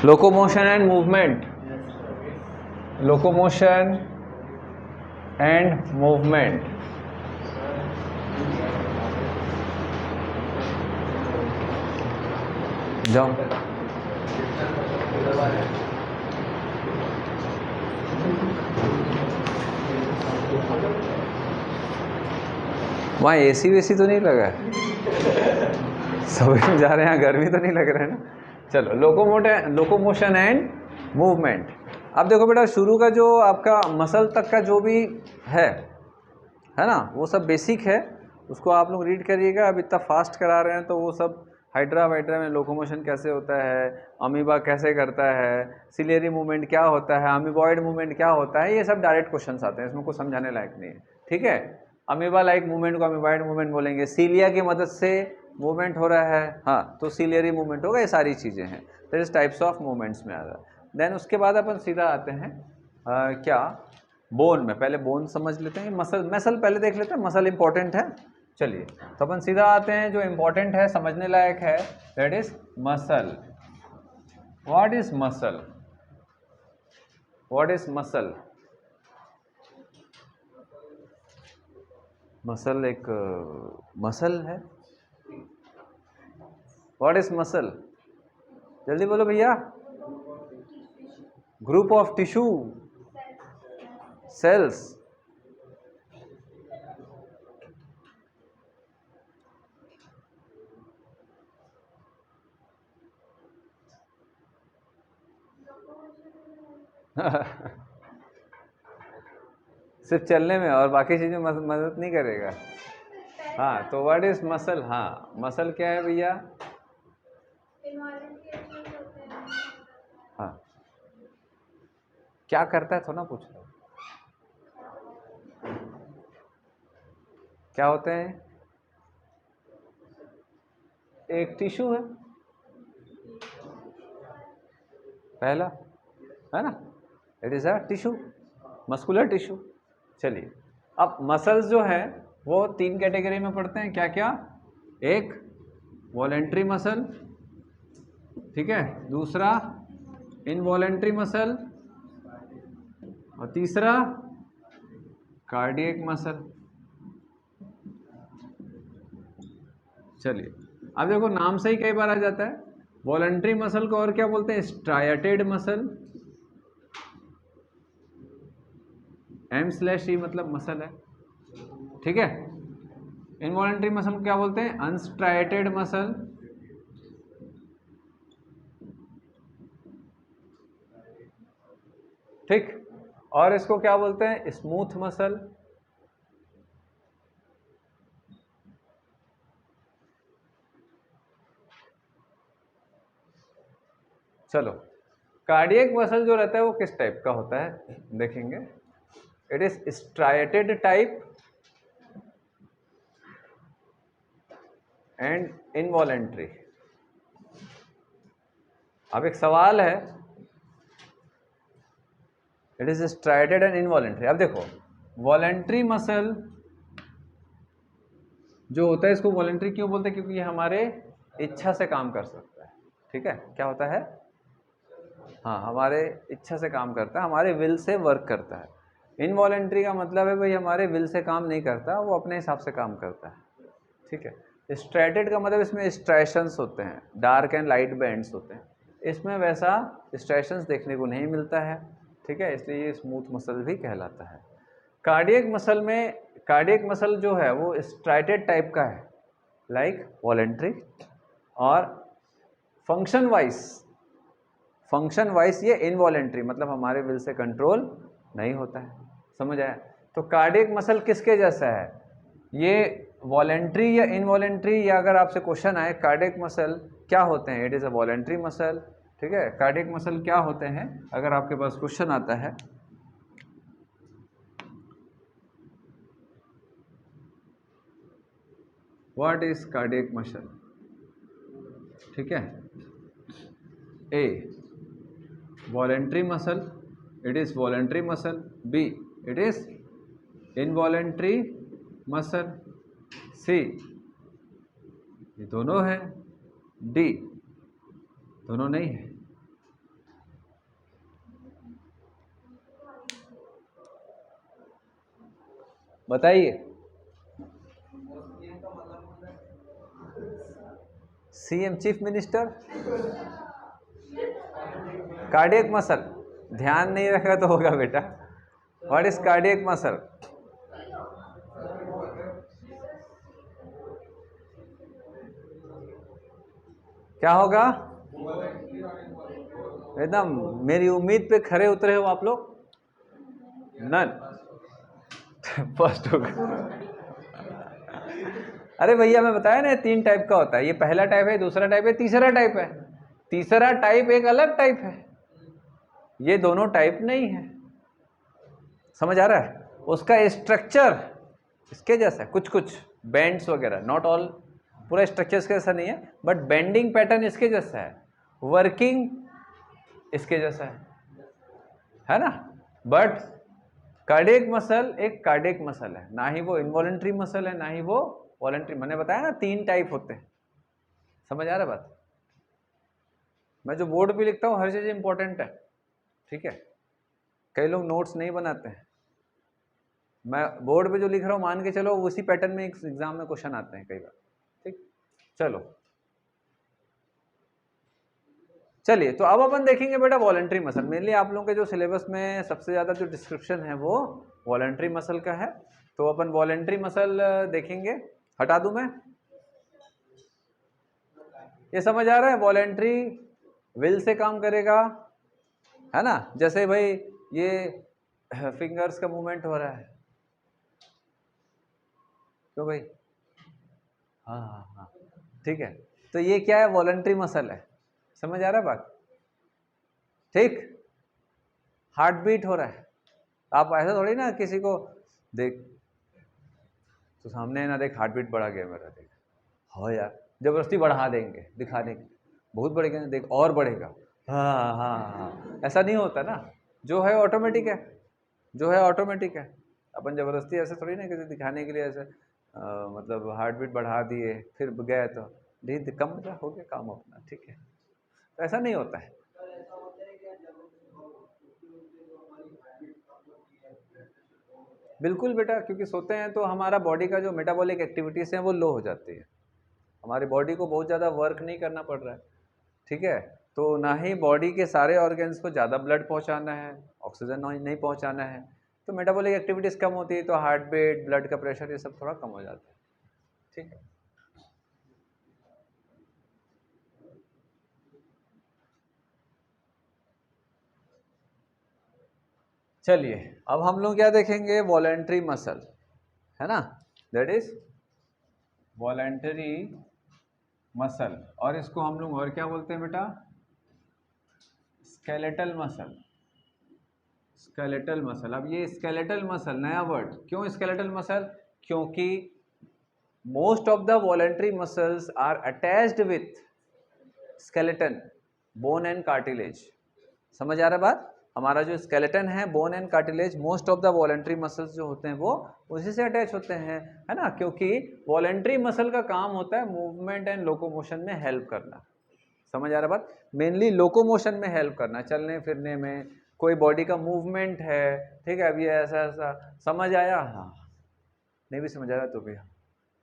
Locomotion and movement, locomotion and movement. जाओ। वहाँ AC वेसी तो नहीं लगा है? सभी जा रहे हैं, गर्मी तो नहीं लग रहा है ना? चलो, लोकोमोशन एंड मूवमेंट। अब देखो बेटा, शुरू का जो आपका मसल तक का जो भी है ना, वो सब बेसिक है, उसको आप लोग रीड करिएगा। अब इतना फास्ट करा रहे हैं तो वो सब हाइड्रा वाइड्रा में लोकोमोशन कैसे होता है, अमीबा कैसे करता है, सिलियरी मूवमेंट क्या होता है, अमीबॉइड मूवमेंट क्या होता है, ये सब डायरेक्ट क्वेश्चंस आते हैं, इसमें कुछ समझाने लायक नहीं है। ठीक है, अमीबा लाइक मूवमेंट को अमीबॉइड मूवमेंट बोलेंगे, सीलिया की मदद से मूवमेंट हो रहा है, हाँ तो सिलियरी मूवमेंट होगा, ये सारी चीज़ें हैं, तो इस टाइप्स ऑफ मूवमेंट्स में आ रहा है। देन उसके बाद अपन सीधा आते हैं क्या, बोन में। पहले बोन समझ लेते हैं, मसल पहले देख लेते हैं, मसल इंपॉर्टेंट है। चलिए, तो अपन सीधा आते हैं जो इंपॉर्टेंट है, समझने लायक है, that is muscle. What is muscle? What is muscle? Muscle एक मसल है। What is muscle? जल्दी बोलो भैया। Group of tissue, cells. सिर्फ चलने में और बाकी चीज़ें मदद नहीं करेगा। हाँ, तो व्हाट इज मसल? हाँ, मसल क्या है भैया? हाँ, क्या करता है थोड़ा पूछ रहा हूँ। क्या होते हैं? एक टिश्यू है पहला, है ना, it is a tissue, muscular tissue. चलिए, अब मसल्स जो है वो तीन कैटेगरी में पढ़ते हैं, क्या क्या? एक वॉलेंट्री मसल, ठीक है, दूसरा इनवॉलेंट्री मसल, और तीसरा कार्डियक मसल। चलिए, अब देखो नाम से ही कई बार आ जाता है, वॉलेंट्री मसल को और क्या बोलते हैं? स्ट्राइएटेड मसल, M/E मतलब मसल है, ठीक है। इनवॉलेंट्री मसल को क्या बोलते हैं? अनस्ट्राइएटेड मसल, ठीक, और इसको क्या बोलते हैं? Smooth muscle. चलो, कार्डियक मसल जो रहता है वो किस टाइप का होता है देखेंगे। It is striated type and involuntary. अब एक सवाल है, it is striated and involuntary. अब देखो, वॉलेंट्री मसल जो होता है, इसको वॉलेंट्री क्यों बोलते हैं? क्योंकि ये हमारे इच्छा से काम कर सकता है, ठीक है। क्या होता है? हाँ, हमारे इच्छा से काम करता है, हमारे विल से वर्क करता है। इनवॉलेंट्री का मतलब है भाई हमारे विल से काम नहीं करता, वो अपने हिसाब से काम करता है, ठीक है। स्ट्राइटेड का मतलब इसमें स्ट्राइशंस होते हैं, डार्क एंड लाइट बैंड्स होते हैं, इसमें वैसा स्ट्राइशंस देखने को नहीं मिलता है, ठीक है, इसलिए ये स्मूथ मसल भी कहलाता है। कार्डियक मसल में, कार्डियक मसल जो है वो स्ट्राइटेड टाइप का है, लाइक वॉलेंट्री, और फंक्शन वाइज ये इनवॉलेंट्री, मतलब हमारे विल से कंट्रोल नहीं होता है। समझ आया? तो कार्डियक मसल किसके जैसा है? ये वॉलेंट्री या इनवॉलेंट्री, या अगर आपसे क्वेश्चन आए कार्डियक मसल क्या होते हैं, it is a voluntary muscle, ठीक है। कार्डियक मसल क्या होते हैं, अगर आपके पास क्वेश्चन आता है, व्हाट इज कार्डियक मसल, ठीक है। A, voluntary muscle, it is voluntary muscle. B, it is involuntary muscle. C, ये दोनों है। डी, दोनों नहीं है। बताइए। CM, chief minister. Cardiac muscle, ध्यान नहीं रखा तो होगा बेटा। What is cardiac muscle? क्या होगा? एकदम मेरी उम्मीद पे खरे उतरे हो आप लोग। नन। फर्स्ट होगा। अरे भैया मैं बताया ना 3 टाइप का होता है, ये पहला टाइप है, दूसरा टाइप है, तीसरा टाइप है। तीसरा टाइप एक अलग टाइप है, ये दोनों टाइप नहीं है। समझ आ रहा है? उसका स्ट्रक्चर इसके जैसा है, कुछ कुछ बैंड्स वगैरह, नॉट ऑल, पूरा स्ट्रक्चर इसके जैसा नहीं है, बट बेंडिंग पैटर्न इसके जैसा है, वर्किंग इसके जैसा है ना। बट कार्डियक मसल एक कार्डियक मसल है, ना ही वो इनवॉलेंट्री मसल है, ना ही वो वॉलेंट्री। मैंने बताया ना 3 टाइप होते हैं। समझ आ रहा है बात? मैं जो बोर्ड पे लिखता हूँ हर चीज इंपॉर्टेंट है, ठीक है। कई लोग नोट्स नहीं बनाते हैं, मैं बोर्ड पे जो लिख रहा हूँ मान के चलो उसी पैटर्न में एग्जाम में क्वेश्चन आते हैं कई बार, ठीक। चलो चलिए, तो अब अपन देखेंगे बेटा वॉलेंट्री मसल। मेनली आप लोगों के जो सिलेबस में सबसे ज़्यादा जो डिस्क्रिप्शन है वो वॉलेंट्री मसल का है, तो अपन वॉलेंट्री मसल देखेंगे। हटा दूं मैं? ये समझ आ रहा है? वॉलेंट्री विल से काम करेगा, है ना। जैसे भाई ये फिंगर्स का मूवमेंट हो रहा है, क्यों भाई? हाँ हाँ हाँ, ठीक है। तो ये क्या है? वॉलेंट्री मसल है। समझ आ रहा है बात? ठीक। हार्ट बीट हो रहा है, आप ऐसा थोड़ी ना किसी को देख तो सामने ना देख हार्ट बीट बढ़ा गया मेरा, देख हाँ यार, जबरदस्ती बढ़ा देंगे दिखा देंगे, बहुत बढ़ेगा ना, देख और बढ़ेगा, हाँ हाँ हाँ, ऐसा नहीं होता ना। जो है ऑटोमेटिक है, जो है ऑटोमेटिक है। अपन जबरदस्ती ऐसे थोड़ी ना किसी दिखाने के लिए ऐसे मतलब हार्ट बीट बढ़ा दिए फिर गए तो धीरे कम हो गया काम अपना, ठीक है। तो ऐसा नहीं होता है। बिल्कुल बेटा, क्योंकि सोते हैं तो हमारा बॉडी का जो मेटाबॉलिक एक्टिविटीज़ हैं वो लो हो जाती है, हमारी बॉडी को बहुत ज़्यादा वर्क नहीं करना पड़ रहा है, ठीक है। तो ना ही बॉडी के सारे ऑर्गन्स को ज़्यादा ब्लड पहुंचाना है, ऑक्सीजन नहीं पहुंचाना है, तो मेटाबॉलिक एक्टिविटीज़ कम होती है, तो हार्ट बीट, ब्लड का प्रेशर, ये सब थोड़ा कम हो जाता है, ठीक है। चलिए, अब हम लोग क्या देखेंगे? वॉलेंट्री मसल, है ना, दैट इज वॉलेंटरी मसल। और इसको हम लोग और क्या बोलते हैं बेटा? Skeletal muscle. Skeletal muscle. अब ये स्केलेटल मसल नया वर्ड, क्यों स्केलेटल मसल? क्योंकि most of the voluntary muscles are attached with skeleton, bone and cartilage. समझ आ रहा है बात? हमारा जो स्केलेटन है, bone and cartilage, most of the voluntary muscles जो होते हैं वो उसी से अटैच होते हैं, है ना। क्योंकि वॉलेंट्री मसल का काम होता है मूवमेंट एंड लोकोमोशन में हेल्प करना। समझ आ रहा बात? मेनली लोकोमोशन में हेल्प करना, चलने फिरने में, कोई बॉडी का मूवमेंट है, ठीक है। अब ये ऐसा ऐसा समझ आया? हाँ, नहीं भी समझ आ रहा तो भी हाँ,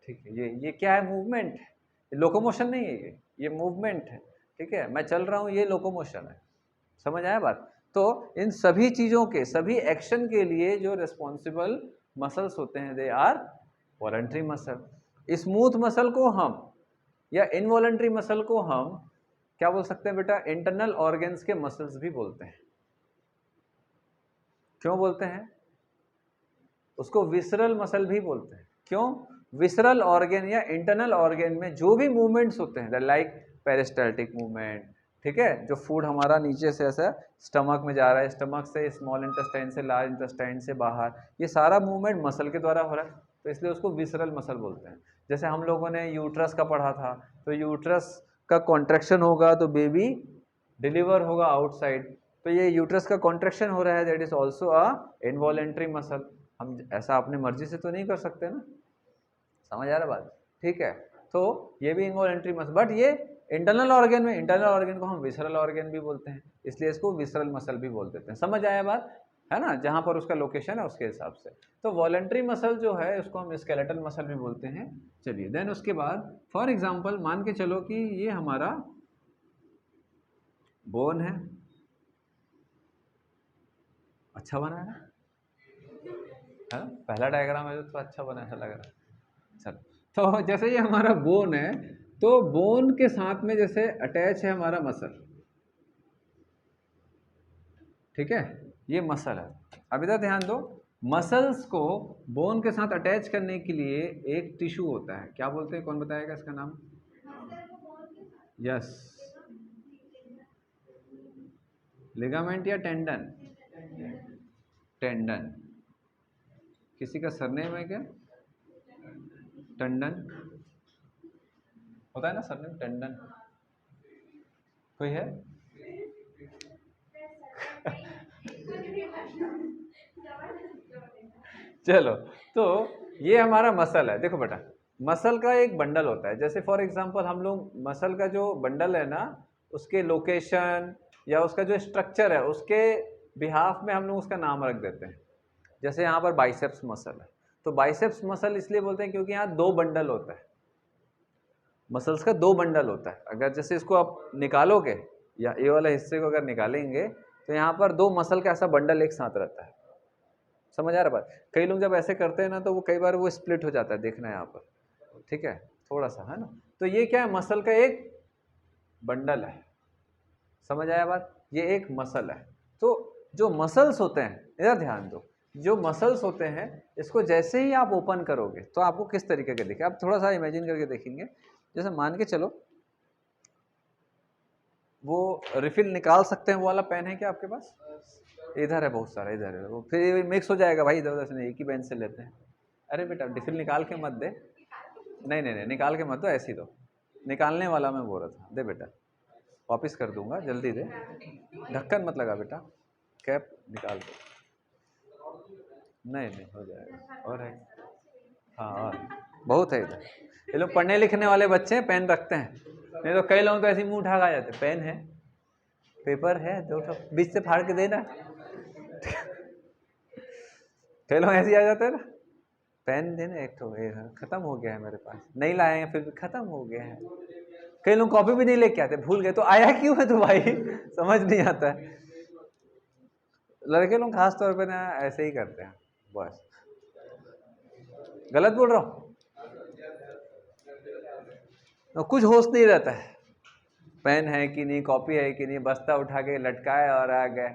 ठीक है। ये क्या है? मूवमेंट है, लोकोमोशन नहीं है, ये मूवमेंट है, ठीक है। मैं चल रहा हूँ, ये लोकोमोशन है। समझ आया बात? तो इन सभी चीज़ों के, सभी एक्शन के लिए जो रिस्पॉन्सिबल मसल्स होते हैं they are voluntary muscle. Smooth muscle को हम, या इनवॉलेंट्री मसल को हम क्या बोल सकते हैं बेटा? इंटरनल ऑर्गन्स के मसल्स भी बोलते हैं। क्यों बोलते हैं? उसको विसरल मसल भी बोलते हैं। क्यों? विसरल ऑर्गन या इंटरनल ऑर्गन में जो भी मूवमेंट्स होते हैं, लाइक पेरिस्टाल्टिक मूवमेंट, ठीक है, जो फूड हमारा नीचे से ऐसा स्टमक में जा रहा है, स्टमक से स्मॉल इंटेस्टाइन से लार्ज इंटेस्टाइन से बाहर, ये सारा मूवमेंट मसल के द्वारा हो रहा है, तो इसलिए उसको विसरल मसल बोलते हैं। जैसे हम लोगों ने यूट्रस का पढ़ा था, तो यूट्रस का कॉन्ट्रैक्शन होगा तो बेबी डिलीवर होगा आउटसाइड, तो ये यूट्रस का कॉन्ट्रैक्शन हो रहा है, that is also a involuntary muscle. हम ऐसा अपने मर्जी से तो नहीं कर सकते ना। समझ आ रहा बात? ठीक है। तो ये भी इनवॉलेंट्री मसल, बट ये इंटरनल ऑर्गन में, इंटरनल ऑर्गन को हम विसरल ऑर्गन भी बोलते हैं, इसलिए इसको विसरल मसल भी बोल देते हैं। समझ आया बात? है ना, जहाँ पर उसका लोकेशन है उसके हिसाब से। तो वॉलेंट्री मसल जो है उसको हम स्केलेटल मसल भी बोलते हैं। चलिए देन उसके बाद फॉर एग्जांपल मान के चलो कि ये हमारा बोन है, अच्छा बना है ना, पहला डायग्राम है तो अच्छा बना, ऐसा लग रहा है। चलो तो जैसे ये हमारा बोन है, तो बोन के साथ में जैसे अटैच है हमारा मसल, ठीक है, ये मसल है। अब इधर ध्यान दो, मसल्स को बोन के साथ अटैच करने के लिए एक टिश्यू होता है, क्या बोलते हैं, कौन बताएगा इसका नाम? यस, लिगामेंट या टेंडन? टेंडन। किसी का सरनेम है क्या टंडन? होता है ना सरनेम टंडन, कोई है? चलो, तो ये हमारा मसल है। देखो बेटा, मसल का एक बंडल होता है, जैसे फॉर एग्जांपल हम लोग मसल का जो बंडल है ना, उसके लोकेशन या उसका जो स्ट्रक्चर है उसके बिहाफ में हम लोग उसका नाम रख देते हैं। जैसे यहाँ पर बाइसेप्स मसल है, तो बाइसेप्स मसल इसलिए बोलते हैं क्योंकि यहाँ दो बंडल होता है, मसल्स का दो बंडल होता है। अगर जैसे इसको आप निकालोगे या ये वाले हिस्से को अगर निकालेंगे तो यहाँ पर दो मसल का ऐसा बंडल एक साथ रहता है। समझ आ रहा बात? कई लोग जब ऐसे करते हैं ना तो वो कई बार वो स्प्लिट हो जाता है, देखना यहाँ पर, ठीक है, थोड़ा सा, है ना। तो ये क्या है, मसल का एक बंडल है। समझ आया बात? ये एक मसल है। तो जो मसल्स होते हैं, इधर ध्यान दो, जो मसल्स होते हैं इसको जैसे ही आप ओपन करोगे तो आपको किस तरीके के दिखे, आप थोड़ा सा इमेजिन करके देखेंगे। जैसे मान के चलो वो रिफिल निकाल सकते हैं, वो वाला पेन है क्या आपके पास? इधर है बहुत सारा, इधर है, वो फिर मिक्स हो जाएगा भाई, इधर उधर से नहीं, एक ही पेन से लेते हैं। अरे बेटा रिफिल निकाल के मत दे, नहीं नहीं नहीं निकाल के मत दो, ऐसी दो, निकालने वाला मैं बोल रहा था, दे बेटा, वापस कर दूंगा, जल्दी दे, ढक्कन मत लगा बेटा, कैप निकाल दो, नहीं नहीं हो जाएगा, और है, हाँ और बहुत है इधर। ये लोग पढ़ने लिखने वाले बच्चे हैं, पेन रखते हैं, नहीं तो कई लोग तो ऐसे मुंह उठा के आ जाते, पेन है, पेपर है, दो ठो बीच से फाड़ के देना, कई लोग ऐसे आ जाते हैं ना, पेन देना एक ठो, खत्म हो गया है मेरे पास, नहीं लाए हैं फिर भी खत्म हो गया है। कई लोग कॉपी भी नहीं लेके आते, भूल गए, तो आया क्यों है तो भाई समझ नहीं आता है। लड़के लोग खास तौर पे ना ऐसे ही करते हैं, बस। गलत बोल रहा हूँ? तो कुछ होश नहीं रहता है, पेन है कि नहीं, कॉपी है कि नहीं, बस्ता उठा के लटकाए और आ गए,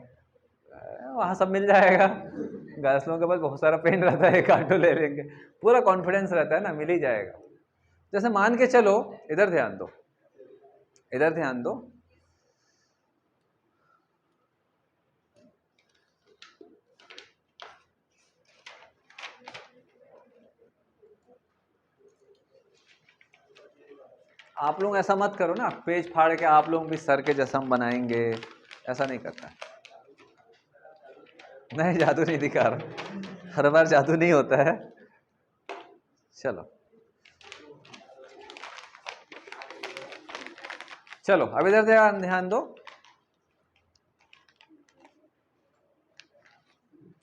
वहाँ सब मिल जाएगा। गर्ल्स लोगों के पास बहुत सारा पेन रहता है, एक आटो ले लेंगे, पूरा कॉन्फिडेंस रहता है ना, मिल ही जाएगा। जैसे मान के चलो, इधर ध्यान दो, इधर ध्यान दो, आप लोग ऐसा मत करो ना, पेज फाड़ के आप लोग भी सर के जैसा हम बनाएंगे, ऐसा नहीं करता। नहीं जादू नहीं दिखा रहा, हर बार जादू नहीं होता है। चलो चलो अब इधर ध्यान दो,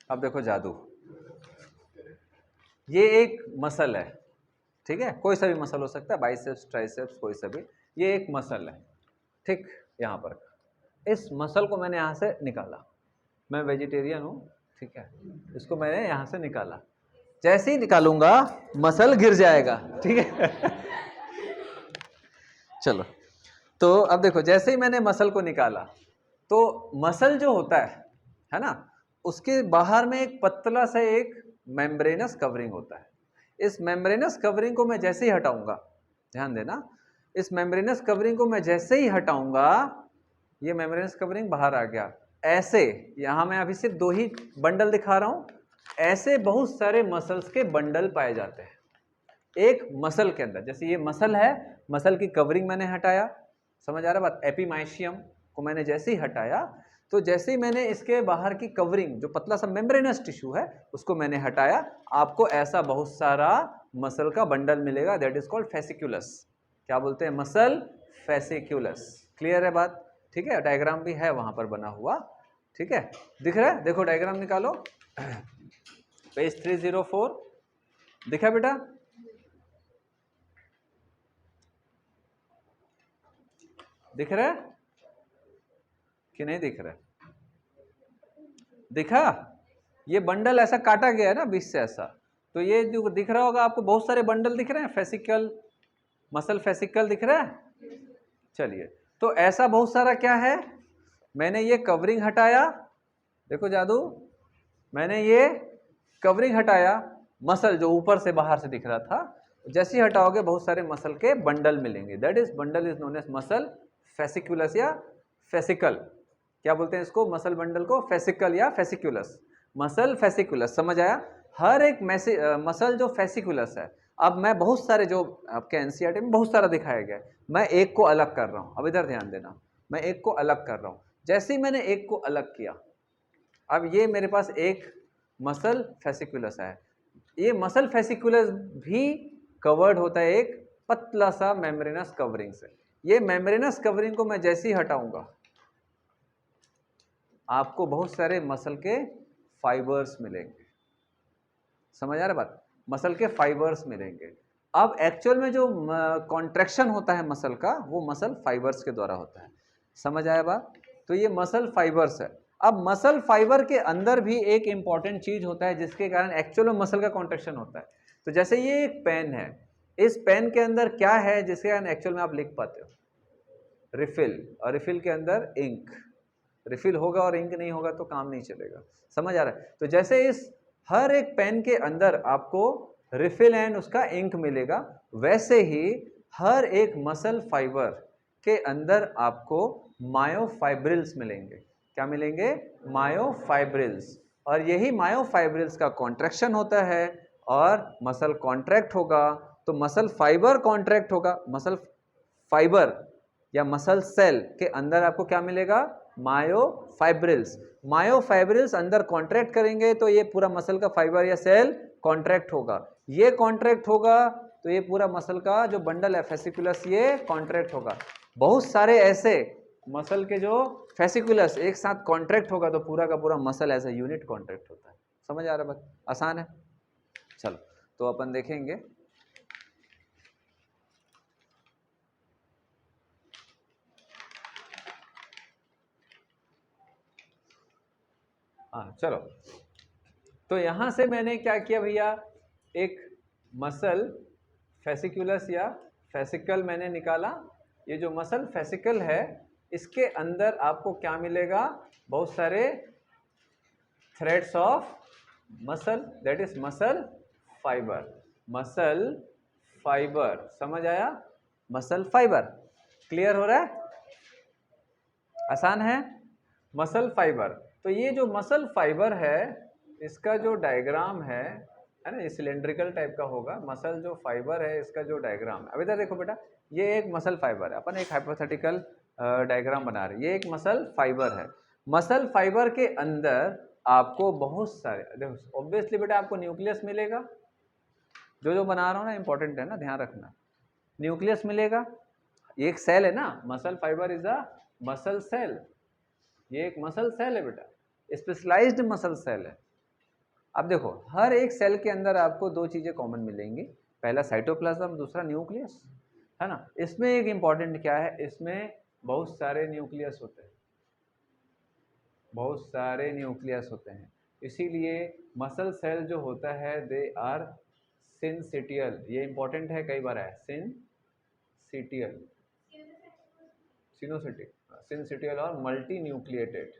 अब देखो जादू, ये एक मसल है, ठीक है, कोई सा भी मसल हो सकता है, बाइसेप्स ट्राइसेप्स कोई सा भी, ये एक मसल है, ठीक। यहाँ पर इस मसल को मैंने यहाँ से निकाला, मैं वेजिटेरियन हूँ, ठीक है, इसको मैंने यहाँ से निकाला, जैसे ही निकालूंगा मसल गिर जाएगा, ठीक है। चलो, तो अब देखो, जैसे ही मैंने मसल को निकाला तो मसल जो होता है ना, उसके बाहर में एक पतला सा एक मेम्ब्रेनस कवरिंग होता है। इस मेम्ब्रेनस कवरिंग को मैं जैसे ही हटाऊंगा, ध्यान देना, इस मेम्ब्रेनस कवरिंग को मैं जैसे ही हटाऊंगा, ये मेम्ब्रेनस कवरिंग बाहर आ गया, ऐसे, यहाँ मैं अभी सिर्फ दो ही बंडल दिखा रहा हूँ, ऐसे बहुत सारे मसल्स के बंडल पाए जाते हैं एक मसल के अंदर। जैसे ये मसल है, मसल की कवरिंग मैंने हटाया, समझ आ रहा बात, एपीमाइशियम को मैंने जैसे ही हटाया, तो जैसे ही मैंने इसके बाहर की कवरिंग जो पतला सा मेम्ब्रेनस टिश्यू है उसको मैंने हटाया, आपको ऐसा बहुत सारा मसल का बंडल मिलेगा, दैट इज कॉल्ड फेसिक्यूलस। क्या बोलते हैं? मसल फेसिक्यूलस। क्लियर है बात? ठीक है, डायग्राम भी है वहां पर बना हुआ, ठीक है, दिख रहा है? देखो डायग्राम निकालो, पेज 304 दिखा बेटा? दिख रहा है कि नहीं दिख रहा है? दिखा? ये बंडल ऐसा काटा गया है ना बीच से ऐसा, तो ये जो दिख रहा होगा आपको, बहुत सारे बंडल दिख रहे हैं, फेसिकल, मसल फेसिकल दिख रहा है। चलिए, तो ऐसा बहुत सारा क्या है, मैंने ये कवरिंग हटाया, देखो जादू, मैंने ये कवरिंग हटाया, मसल जो ऊपर से बाहर से दिख रहा था, जैसे ही हटाओगे बहुत सारे मसल के बंडल मिलेंगे, that is bundle is known as muscle fasciculus या फेसिकल। क्या बोलते हैं इसको, मसल बंडल को? फेसिकल या फेसिकुलस, मसल फेसिकुलस। समझ आया? हर एक मसल जो फेसिकुलस है, अब मैं बहुत सारे जो आपके एनसीईआरटी में बहुत सारा दिखाया गया है, मैं एक को अलग कर रहा हूं। अब इधर ध्यान देना, मैं एक को अलग कर रहा हूं। जैसे ही मैंने एक को अलग किया, अब ये मेरे पास एक मसल फेसिकुलस है, ये मसल फेसिकुलस भी कवर्ड होता है एक पतला सा मेम्ब्रेनस कवरिंग से। ये मेम्ब्रेनस कवरिंग को मैं जैसे ही हटाऊंगा, आपको बहुत सारे मसल के फाइबर्स मिलेंगे। समझ आ रहा बात? मसल के फाइबर्स मिलेंगे। अब एक्चुअल में जो कॉन्ट्रैक्शन होता है मसल का, वो मसल फाइबर्स के द्वारा होता है। समझ आया बात? तो ये मसल फाइबर्स है। अब मसल फाइबर के अंदर भी एक इंपॉर्टेंट चीज होता है जिसके कारण एक्चुअल में मसल का कॉन्ट्रैक्शन होता है। तो जैसे ये एक पेन है, इस पेन के अंदर क्या है जिसके कारण एक्चुअल में आप लिख पाते हो? रिफिल, और रिफिल के अंदर इंक। रिफिल होगा और इंक नहीं होगा तो काम नहीं चलेगा। समझ आ रहा है? तो जैसे इस हर एक पेन के अंदर आपको रिफिल एंड उसका इंक मिलेगा, वैसे ही हर एक मसल फाइबर के अंदर आपको मायोफाइब्रिल्स मिलेंगे। क्या मिलेंगे? मायोफाइब्रिल्स। और यही मायोफाइब्रिल्स का कॉन्ट्रैक्शन होता है, और मसल कॉन्ट्रैक्ट होगा तो मसल फाइबर कॉन्ट्रैक्ट होगा। मसल फाइबर या मसल सेल के अंदर आपको क्या मिलेगा? मायोफाइब्रिल्स। मायोफाइब्रिल्स अंदर कॉन्ट्रैक्ट करेंगे तो ये पूरा मसल का फाइबर या सेल कॉन्ट्रैक्ट होगा। ये कॉन्ट्रैक्ट होगा तो ये पूरा मसल का जो बंडल है फेसिकुलस, ये कॉन्ट्रैक्ट होगा। बहुत सारे ऐसे मसल के जो फेसिकुलस एक साथ कॉन्ट्रैक्ट होगा तो पूरा का पूरा muscle as a unit contract होता है। समझ आ रहा है बात? आसान है। चलो, तो अपन देखेंगे। हाँ चलो, तो यहां से मैंने क्या किया भैया, एक मसल फेसिकुलस या फेसिकल मैंने निकाला। ये जो मसल फेसिकल है, इसके अंदर आपको क्या मिलेगा? बहुत सारे threads of muscle, that is muscle fibre. Muscle fibre, समझ आया? मसल फाइबर क्लियर हो रहा है? आसान है? Muscle fibre. तो ये जो मसल फाइबर है, इसका जो डायग्राम है ना, ये सिलेंड्रिकल टाइप का होगा। मसल जो फाइबर है, इसका जो डायग्राम है, अब इधर देखो बेटा, ये एक मसल फाइबर है। अपन एक हाइपोथेटिकल डायग्राम बना रहे हैं। ये एक मसल फाइबर है। मसल फाइबर के अंदर आपको बहुत सारे, देखो ऑब्वियसली बेटा आपको न्यूक्लियस मिलेगा। जो बना रहा हूँ ना इंपॉर्टेंट है ना, ध्यान रखना। न्यूक्लियस मिलेगा, ये एक सेल है ना, muscle fibre is a muscle cell. ये एक मसल सेल है बेटा, स्पेशलाइज्ड मसल सेल है। अब देखो, हर एक सेल के अंदर आपको दो चीजें कॉमन मिलेंगी, पहला साइटोप्लाज्म, दूसरा न्यूक्लियस, है ना। इसमें एक इंपॉर्टेंट क्या है, इसमें बहुत सारे न्यूक्लियस होते हैं, बहुत सारे न्यूक्लियस होते हैं। इसीलिए मसल सेल जो होता है, दे आर सिनसिटियल। ये इंपॉर्टेंट है, कई बार है सिनसिटियल, सिनोसिटिक, सिनसिटियल और मल्टी न्यूक्लिएटेड।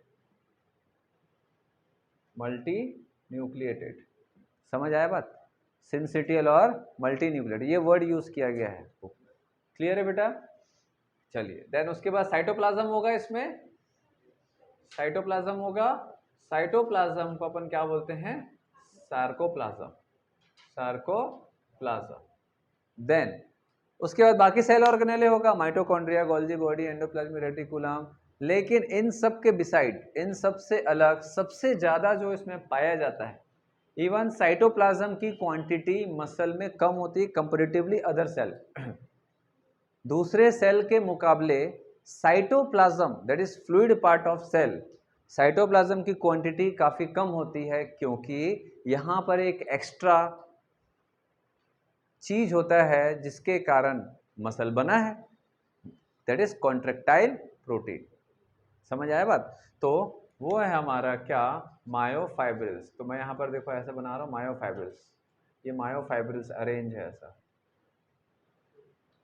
मल्टी न्यूक्लिएटेड, समझ आया बात? सिनसिटियल और मल्टी न्यूक्लिएटेड, ये वर्ड यूज किया गया है। क्लियर है बेटा? चलिए, देन उसके बाद साइटोप्लाज्म होगा। इसमें साइटोप्लाज्म होगा। साइटोप्लाज्म को अपन क्या बोलते हैं? Sarcoplasm, sarcoplasm. देन उसके बाद बाकी सेल ऑर्गेनेले होगा, mitochondria, Golgi body, endoplasmic reticulum. लेकिन इन सब के बिसाइड, इन सब से अलग सबसे ज्यादा जो इसमें पाया जाता है, इवन साइटोप्लाज्म की क्वांटिटी मसल में कम होती है कंपैरेटिवली अदर सेल। दूसरे सेल के मुकाबले cytoplasm, that is fluid part of cell, cytoplasm की क्वांटिटी काफ़ी कम होती है क्योंकि यहाँ पर एक एक्स्ट्रा चीज होता है जिसके कारण मसल बना है, दैट इज कॉन्ट्रेक्टाइल प्रोटीन। समझ आया बात? तो वो है हमारा क्या, मायोफाइब्रिल्स। तो मैं यहाँ पर देखो ऐसे बना रहा हूँ मायोफाइब्रिल्स, ये मायोफाइब्रिल्स अरेंज है ऐसा,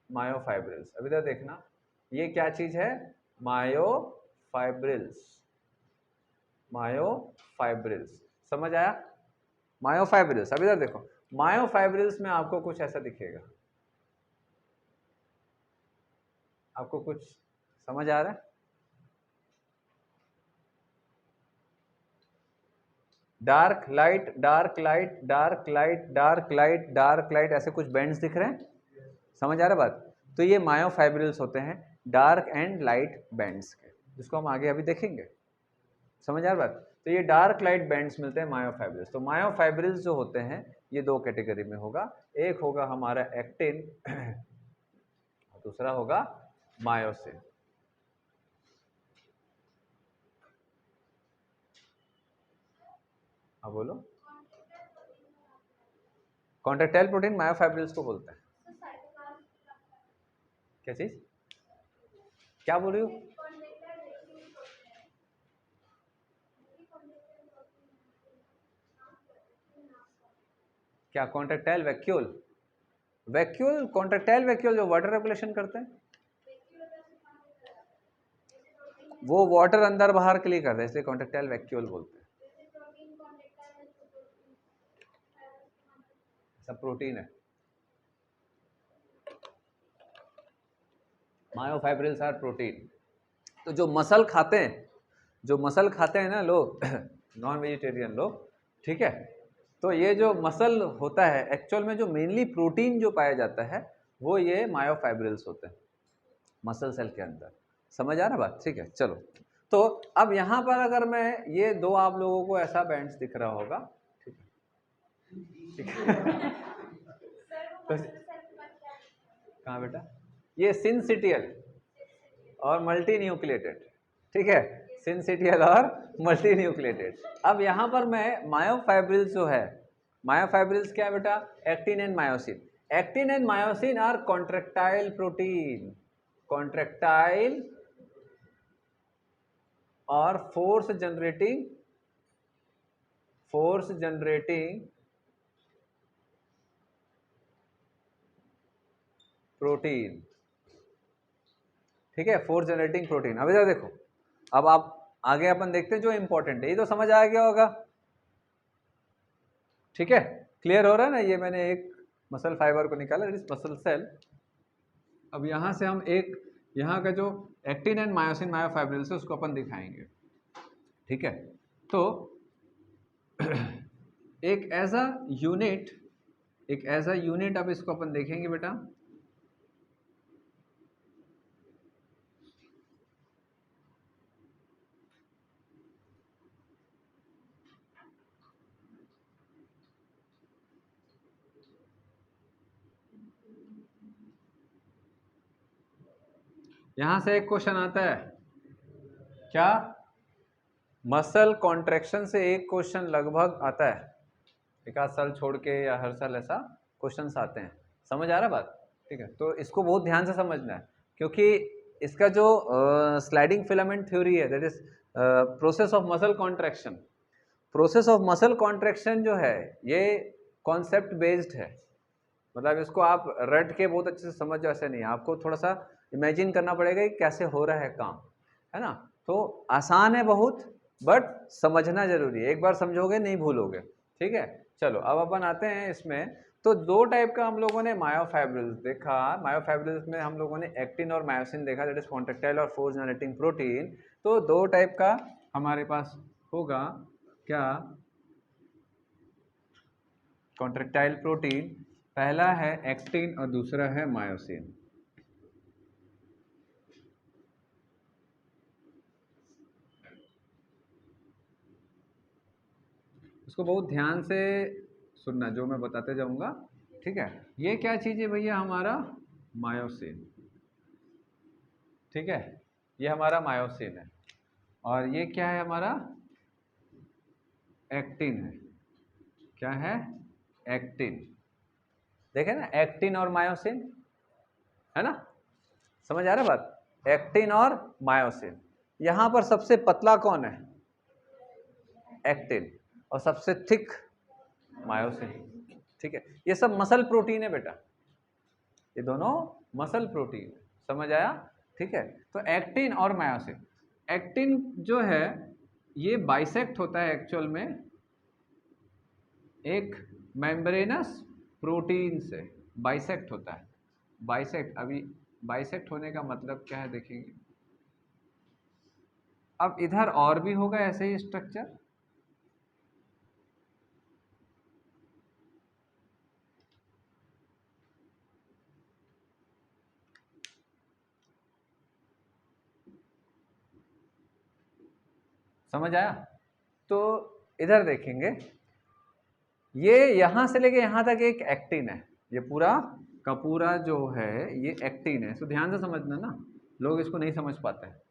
मायोफाइब्रिल्स। अभी तक देखना ये क्या चीज है, मायोफाइब्रिल्स, मायोफाइब्रिल्स। समझ आया? मायोफाइब्रिल्स। अभी तक देखो मायोफाइब्रिल्स में आपको कुछ ऐसा दिखेगा, आपको कुछ समझ आ रहा है? Dark light, dark light, dark light, dark light, dark light, ऐसे कुछ बैंड्स दिख रहे हैं। समझ आ रहा है बात? तो ये मायोफाइब्रिल्स होते हैं, डार्क एंड लाइट बैंड्स के, जिसको हम आगे अभी देखेंगे। समझ आ रहा है बात? तो ये डार्क लाइट बैंड्स मिलते हैं मायोफाइब्रिल्स। तो मायोफाइब्रिल्स जो होते हैं ये दो कैटेगरी में होगा, एक होगा हमारा एक्टिन, दूसरा होगा मायोसिन। अब बोलो, कॉन्ट्रेक्टाइल प्रोटीन मायोफाइब्रिल्स को बोलते हैं। क्या चीज, क्या बोल रही हो? क्या contractile vacuole, vacuole contractile vacuole जो वाटर रेगुलेशन करते हैं, वो वाटर अंदर बाहर के लिए करते हैं, इसलिए कॉन्ट्रेक्टाइल वैक्यूल बोलते हैं। सब प्रोटीन है, मायोफाइब्रिल्स आर प्रोटीन। तो जो मसल खाते हैं, जो मसल खाते हैं ना लोग नॉन वेजिटेरियन लोग, ठीक है, तो ये जो मसल होता है एक्चुअल में जो मेनली प्रोटीन जो पाया जाता है वो ये मायोफाइब्रिल्स होते हैं मसल सेल के अंदर। समझ आ रहा बात? ठीक है, चलो। तो अब यहाँ पर अगर मैं ये दो आप लोगों को ऐसा बैंड्स दिख रहा होगा, ठीक है तो कहाँ बेटा, ये सिंसिटियल और मल्टी न्यूक्लिएटेड, ठीक है, सिंसिटियल और मल्टी न्यूक्लिएटेड। अब यहाँ पर मैं मायोफाइब्रिल्स जो है, मायोफाइब्रिल्स क्या है बेटा, actin and myosin. Actin and myosin are contractile protein, contractile और फोर्स जनरेटिंग प्रोटीन, ठीक है, फोर्स जनरेटिंग प्रोटीन। अब इधर देखो, अब आप आगे अपन देखते हैं जो इंपॉर्टेंट है, ये तो समझ आ गया होगा, ठीक है, क्लियर हो रहा है ना? ये मैंने एक मसल फाइबर को निकाला, इट इज मसल सेल। अब यहाँ से हम एक यहाँ का जो एक्टिन एंड मायोसिन मायोफाइब्रिल्स है उसको अपन दिखाएंगे, ठीक है। तो एक ऐसा यूनिट, एक ऐसा यूनिट अब इसको अपन देखेंगे बेटा, यहां से एक क्वेश्चन आता है क्या, मसल कॉन्ट्रैक्शन से एक क्वेश्चन लगभग आता है, एक आध साल छोड़ के या हर साल ऐसा क्वेश्चंस आते हैं। समझ आ रहा है बात? ठीक है, तो इसको बहुत ध्यान से समझना है क्योंकि इसका जो स्लाइडिंग फिलामेंट थ्योरी है, that is process of muscle contraction, process of muscle contraction जो है ये कॉन्सेप्ट बेस्ड है। मतलब इसको आप रट के बहुत अच्छे से समझ जाओ ऐसे नहीं, आपको थोड़ा सा इमेजिन करना पड़ेगा कि कैसे हो रहा है काम, है ना? तो आसान है बहुत, बट समझना जरूरी है, एक बार समझोगे नहीं भूलोगे, ठीक है। चलो अब अपन आते हैं इसमें। तो दो टाइप का हम लोगों ने मायोफाइब्रिल्स देखा, मायोफाइब्रिल्स में हम लोगों ने एक्टिन और मायोसिन देखा, दैट इज कॉन्ट्रेक्टाइल और फोर्स जनरेटिंग प्रोटीन। तो दो टाइप का हमारे पास होगा क्या, कॉन्ट्रेक्टाइल प्रोटीन, पहला है एक्टिन और दूसरा है मायोसिन। इसको बहुत ध्यान से सुनना जो मैं बताते जाऊंगा, ठीक है। ये क्या चीज़ है भैया, हमारा मायोसिन, ठीक है, ये हमारा मायोसिन है। और ये क्या है हमारा, एक्टिन है। क्या है, एक्टिन। देखे ना, एक्टिन और मायोसिन, है ना, समझ आ रहा है बात, एक्टिन और मायोसिन। यहां पर सबसे पतला कौन है, एक्टिन, और सबसे थिक मायोसिन। ठीक है, ये सब मसल प्रोटीन है बेटा, ये दोनों मसल प्रोटीन, समझ आया। ठीक है, तो एक्टिन और मायोसिन, एक्टिन जो है ये बाइसेक्ट होता है एक्चुअल में एक मेम्ब्रेनस प्रोटीन से, बाइसेक्ट होता है। बाइसेक्ट, अभी बाइसेक्ट होने का मतलब क्या है देखेंगे। अब इधर और भी होगा ऐसे ही स्ट्रक्चर, समझ आया। तो इधर देखेंगे, ये यहां से लेके यहां तक एक एक्टिन है, ये पूरा का पूरा जो है ये एक्टिन है। तो ध्यान से समझना ना, लोग इसको नहीं समझ पाते हैं।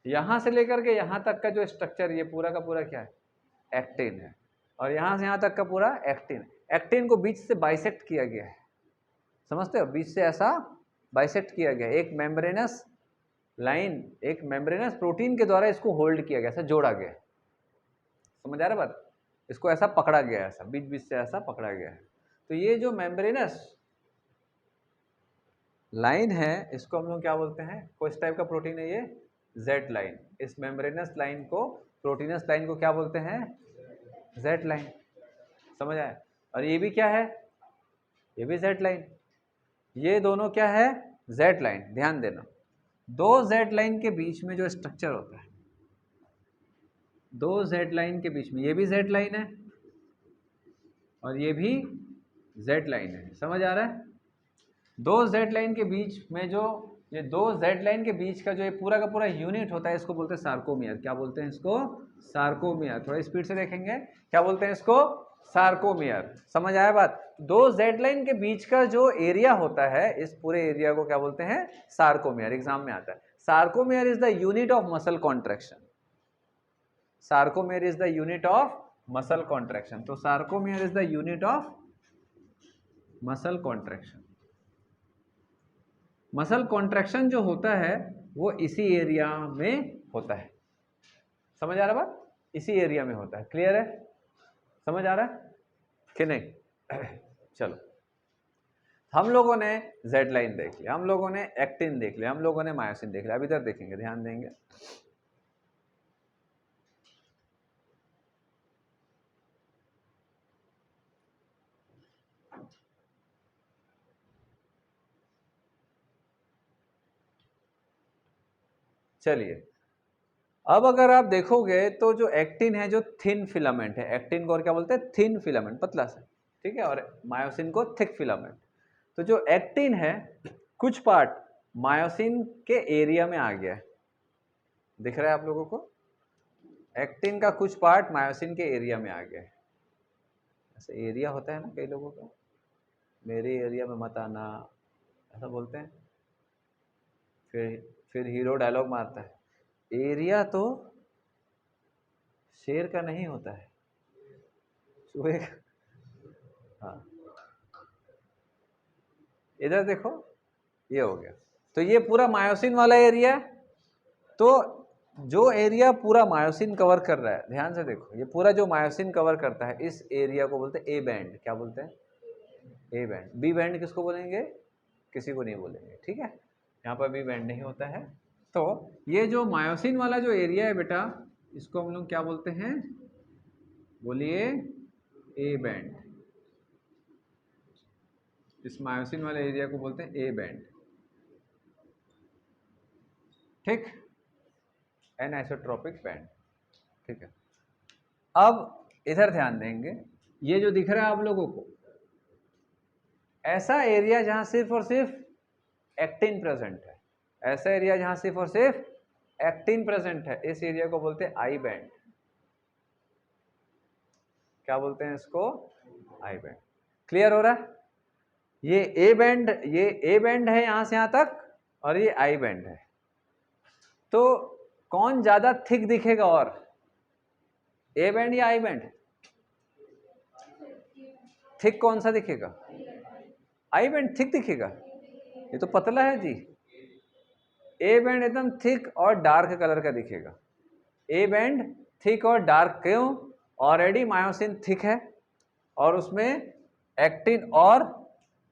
यहां से लेकर के यहां तक का जो स्ट्रक्चर, ये पूरा का पूरा क्या है, एक्टिन है। और यहां से यहां तक का पूरा एक्टिन। एक्टिन को बीच से बाइसेक्ट किया गया है, समझते हो, बीच से ऐसा बाइसेक्ट किया गया, एक मेम्ब्रेनस लाइन, एक मेम्ब्रेनस प्रोटीन के द्वारा इसको होल्ड किया गया, ऐसा जोड़ा गया। समझ आ रहा बात, इसको ऐसा पकड़ा गया है, ऐसा बीच बीच से ऐसा पकड़ा गया है। तो ये जो मेम्ब्रेनस लाइन है इसको हम लोग क्या बोलते हैं, किस टाइप का प्रोटीन है ये, जेड लाइन। इस मेम्ब्रेनस लाइन को, प्रोटीनस लाइन को क्या बोलते हैं, जेड लाइन। समझ आया। और ये भी क्या है, ये भी जेड लाइन। ये दोनों क्या है, जेड लाइन। ध्यान देना, दो जेड लाइन के बीच में जो स्ट्रक्चर होता है, दो जेड लाइन के बीच में, ये भी जेड लाइन है और ये भी जेड लाइन है। समझ आ रहा है। दो जेड लाइन के बीच में जो, ये दो जेड लाइन के बीच का जो ये पूरा का पूरा यूनिट होता है, इसको बोलते हैं सार्कोमियर। क्या बोलते हैं इसको, सार्कोमियर। थोड़ा स्पीड से देखेंगे, क्या बोलते हैं इसको, सार्कोमियर। समझ आया बात। दो जेड लाइन के बीच का जो एरिया होता है, इस पूरे एरिया को क्या बोलते हैं, सार्कोमियर। एग्जाम में आता है, sarcomere is the unit of muscle contraction. Sarcomere is the unit of muscle contraction. तो sarcomere is the unit of muscle contraction. Muscle contraction जो होता है वो इसी एरिया में होता है। समझ आ रहा बात, इसी एरिया में होता है। क्लियर है, समझ आ रहा है कि नहीं। चलो, हम लोगों ने जेड लाइन देख लिया, हम लोगों ने एक्टिन देख लिया, हम लोगों ने मायोसिन देख लिया। अब इधर देखेंगे, ध्यान देंगे। चलिए, अब अगर आप देखोगे तो जो एक्टिन है, जो थिन फिलामेंट है, एक्टिन को और क्या बोलते हैं, थिन फिलामेंट, पतला सा, ठीक है, और मायोसिन को थिक फिलामेंट। तो जो एक्टिन है, कुछ पार्ट मायोसिन के एरिया में आ गया है, दिख रहा है आप लोगों को, एक्टिन का कुछ पार्ट मायोसिन के एरिया में आ गया है। ऐसे एरिया होता है ना कई लोगों का, मेरे एरिया में मत आना, ऐसा बोलते हैं। फिर हीरो डायलॉग मारता है, एरिया तो शेर का नहीं होता है, चूहे का। हाँ, इधर देखो, ये हो गया। तो ये पूरा मायोसिन वाला एरिया। तो जो एरिया पूरा मायोसिन कवर कर रहा है, ध्यान से देखो, ये पूरा जो मायोसिन कवर करता है, इस एरिया को बोलते हैं ए बैंड। क्या बोलते हैं, ए बैंड। बी बैंड किसको बोलेंगे, किसी को नहीं बोलेंगे, ठीक है, यहाँ पर बी बैंड नहीं होता है। तो ये जो मायोसिन वाला जो एरिया है बेटा, इसको हम लोग क्या बोलते हैं, बोलिए, ए बैंड। इस मायोसिन वाले एरिया को बोलते हैं ए बैंड, ठीक, एनआइसोट्रोपिक बैंड, ठीक है। अब इधर ध्यान देंगे, ये जो दिख रहा है आप लोगों को, ऐसा एरिया जहां सिर्फ और सिर्फ एक्टिन प्रेजेंट है, ऐसा एरिया जहां सिर्फ और सिर्फ एक्टिन प्रेजेंट है, इस एरिया को बोलते हैं आई बैंड। क्या बोलते हैं इसको, आई बैंड। क्लियर हो रहा है। ये ए बैंड, ये ए बैंड है यहां से यहां तक, और ये आई बैंड है। तो कौन ज्यादा थिक दिखेगा? और ए बैंड या आई बैंड? थिक कौन सा दिखेगा? आई बैंड थिक दिखेगा, ये तो पतला है जी। ए बैंड एकदम थिक और डार्क कलर का दिखेगा। ए बैंड थिक और डार्क क्यों? ऑलरेडी मायोसिन थिक है और उसमें एक्टिन, और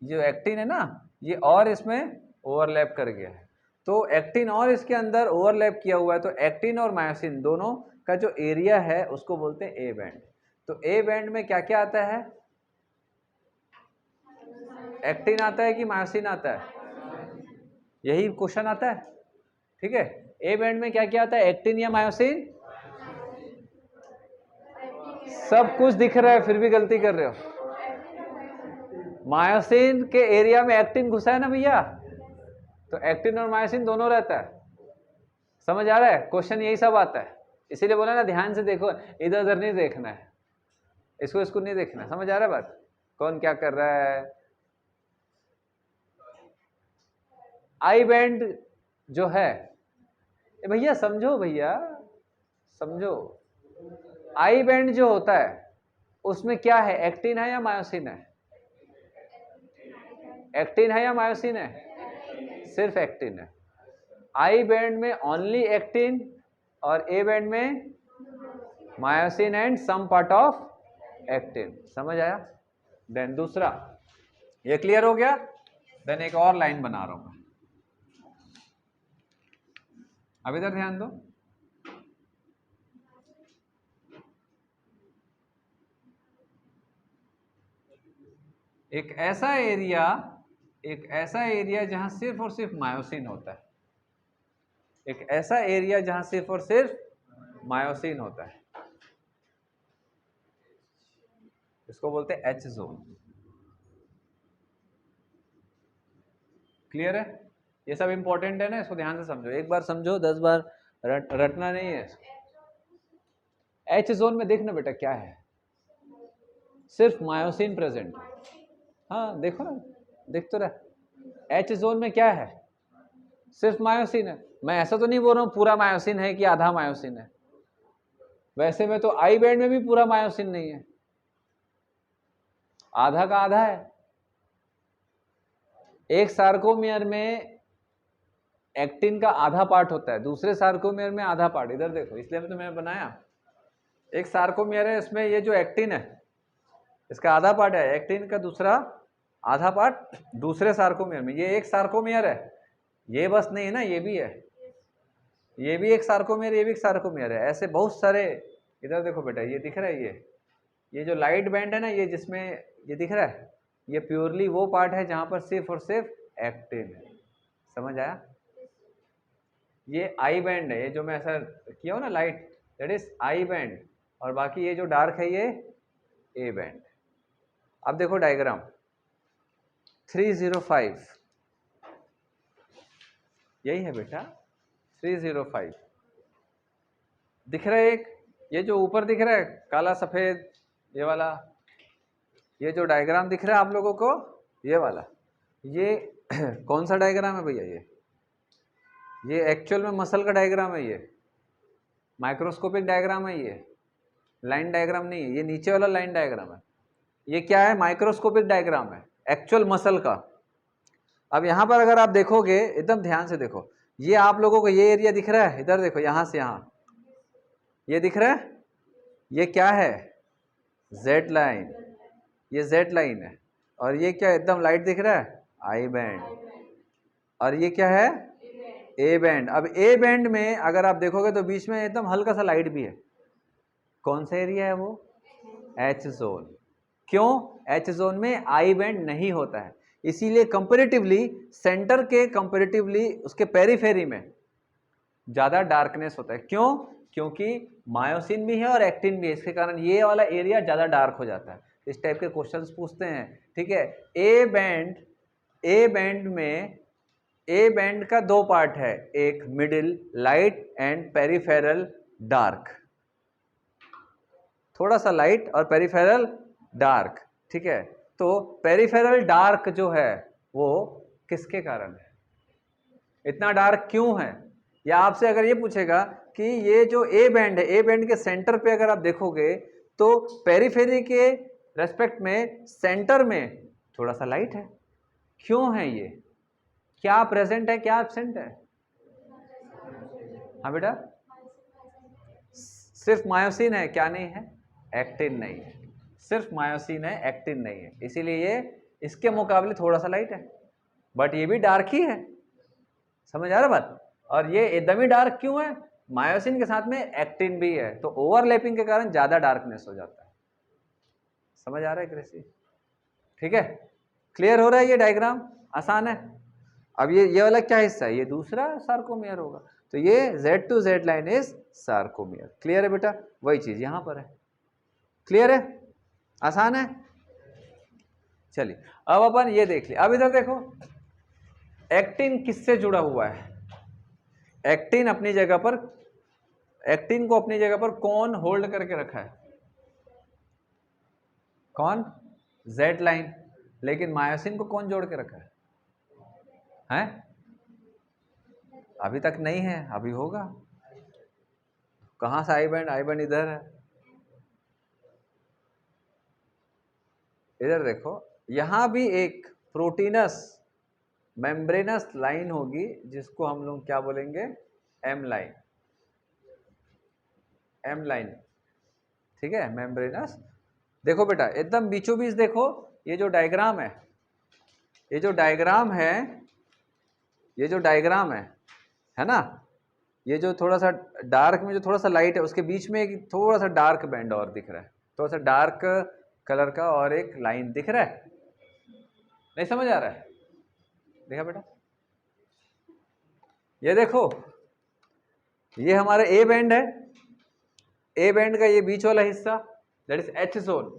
जो एक्टिन है ना ये और इसमें ओवरलैप कर गया है, तो एक्टिन और इसके अंदर ओवरलैप किया हुआ है, तो एक्टिन और मायोसिन दोनों का जो एरिया है उसको बोलते हैं ए बैंड। तो ए बैंड में क्या क्या आता है? एक्टिन आता है कि मायोसिन आता है? यही क्वेश्चन आता है, ठीक है। ए बैंड में क्या क्या आता है, एक्टिन या मायोसिन? सब कुछ दिख रहा है फिर भी गलती कर रहे हो। मायोसिन के एरिया में एक्टिन घुसा है ना भैया, तो एक्टिन और मायोसिन दोनों रहता है। समझ आ रहा है? क्वेश्चन यही सब आता है, इसीलिए बोला ना ध्यान से देखो, इधर उधर नहीं देखना है, इसको इसको नहीं देखना। समझ आ रहा है बात? कौन क्या कर रहा है? आई बैंड जो है, भैया समझो, भैया समझो, आई बैंड जो होता है उसमें क्या है, एक्टिन है या मायोसिन है? एक्टिन है या मायोसिन है? सिर्फ एक्टिन है। आई बैंड में ओनली एक्टिन और ए बैंड में myosin and some part of actin. समझ आया? देन दूसरा, ये क्लियर हो गया? देन एक और लाइन बना रहा हूं मैं, अब इधर ध्यान दो। एक ऐसा एरिया जहां सिर्फ और सिर्फ मायोसिन होता है, एक ऐसा एरिया जहां सिर्फ और सिर्फ मायोसिन होता है, इसको बोलते हैं एच जोन। क्लियर है? ये सब इंपॉर्टेंट है ना, इसको ध्यान से समझो, एक बार समझो 10 बार रटना नहीं है। एच जोन में देखना बेटा क्या है, सिर्फ मायोसिन प्रेजेंट है। हाँ देखो ना, देख तो रहा। एच जोन में क्या है, सिर्फ मायोसिन है। मैं ऐसा तो नहीं बोल रहा हूँ पूरा मायोसिन है कि आधा मायोसिन है, वैसे में तो आई बैंड में भी पूरा मायोसिन नहीं है, आधा का आधा है। एक सार्कोमियर में एक्टिन का आधा पार्ट होता है, दूसरे सार्कोमियर में आधा पार्ट। इधर देखो, इसलिए तो मैंने बनाया, एक सार्कोमियर है, इसमें ये जो एक्टिन है इसका आधा पार्ट है, एक्टिन का दूसरा आधा पार्ट दूसरे सार्कोमियर में। ये एक सार्कोमियर है, ये बस नहीं है ना, ये भी है, ये भी एक सार्कोमियर, ये भी एक सार्कोमियर है, ऐसे बहुत सारे। इधर देखो बेटा, ये दिख रहा है, ये जो लाइट बैंड है ना, ये जिसमें ये दिख रहा है, ये प्योरली वो पार्ट है जहां पर सिर्फ और सिर्फ एक्टिन है। समझ आया? ये आई बैंड है, ये जो मैं ऐसा किया हूं ना light, that is I band, और बाकी ये जो डार्क है ये ए बैंड। अब देखो डायग्राम 305, यही है बेटा 305 दिख रहा है। एक ये जो ऊपर दिख रहा है काला सफेद ये वाला, ये जो डायग्राम दिख रहा है आप लोगों को ये वाला, ये कौन सा डायग्राम है भैया? ये एक्चुअल में मसल का डायग्राम है, ये माइक्रोस्कोपिक डायग्राम है, ये लाइन डायग्राम नहीं है, ये नीचे वाला लाइन डायग्राम है। ये क्या है? माइक्रोस्कोपिक डायग्राम है एक्चुअल मसल का। अब यहाँ पर अगर आप देखोगे, एकदम ध्यान से देखो, ये आप लोगों को ये एरिया दिख रहा है, इधर देखो, यहाँ से यहाँ ये दिख रहा है, ये क्या है? जेड लाइन, ये जेड लाइन है, और ये क्या एकदम लाइट दिख रहा है? आई बैंड, और ये क्या है? A band. अब ए बैंड में अगर आप देखोगे तो बीच में एकदम हल्का सा लाइट भी है, कौन सा एरिया है वो? H zone. क्यों? एच जोन में आई बैंड नहीं होता है, इसीलिए कंपैरेटिवली सेंटर के कंपैरेटिवली उसके पेरिफेरी में ज्यादा डार्कनेस होता है। क्यों? क्योंकि मायोसिन भी है और एक्टिन भी है, इसके कारण ये वाला एरिया ज्यादा डार्क हो जाता है। इस टाइप के क्वेश्चंस पूछते हैं, ठीक है। ए बैंड में ए बैंड का दो पार्ट है, एक middle light and peripheral dark, थोड़ा सा लाइट और पेरिफेरल डार्क, ठीक है। तो पेरिफेरल डार्क जो है वो किसके कारण है, इतना डार्क क्यों है? या आपसे अगर ये पूछेगा कि ये जो ए बैंड है, ए बैंड के सेंटर पे अगर आप देखोगे तो पेरिफेरी के रेस्पेक्ट में सेंटर में थोड़ा सा लाइट है। क्यों है ये? क्या प्रेजेंट है, क्या एब्सेंट है? हाँ बेटा, सिर्फ मायोसिन है, क्या नहीं है? एक्टिन नहीं है। सिर्फ मायोसिन है, एक्टिन नहीं है, इसीलिए ये इसके मुकाबले थोड़ा सा लाइट है, बट ये भी डार्क ही है। समझ आ रहा बात? और ये एकदम ही डार्क क्यों है? मायोसिन के साथ में एक्टिन भी है, तो ओवरलैपिंग के कारण ज्यादा डार्कनेस हो जाता है। समझ आ रहा है कृषि? ठीक है, क्लियर हो रहा है? ये डायग्राम आसान है। अब ये वाला क्या हिस्सा है? ये दूसरा सार्कोमियर होगा, तो ये Z to Z line is sarcomere. Clear है बेटा? वही चीज यहां पर है। क्लियर है? आसान है। चलिए अब अपन ये देख लिया। अब इधर देखो, एक्टिन किससे जुड़ा हुआ है? एक्टिन अपनी जगह पर, एक्टिन को अपनी जगह पर कौन होल्ड करके रखा है? कौन? Z line. लेकिन मायोसिन को कौन जोड़ के रखा है? हैं? अभी तक नहीं है, अभी होगा। कहां से आई बैंड? आई बैंड इधर है। इधर देखो, यहां भी एक प्रोटीनस मेम्ब्रेनस लाइन होगी, जिसको हम लोग क्या बोलेंगे? M line. एम लाइन, ठीक है, मेम्ब्रेनस। देखो बेटा, एकदम बीचों बीच देखो, ये जो डायग्राम है, ये जो डायग्राम है, ये जो डायग्राम है ना, ये जो थोड़ा सा डार्क में जो थोड़ा सा लाइट है, उसके बीच में एक थोड़ा सा डार्क बैंड और दिख रहा है, थोड़ा सा डार्क कलर का और एक लाइन दिख रहा है। नहीं समझ आ रहा है? देखा बेटा, ये देखो, ये हमारा ए बैंड है। ए बैंड का ये बीच वाला हिस्सा, that is H zone.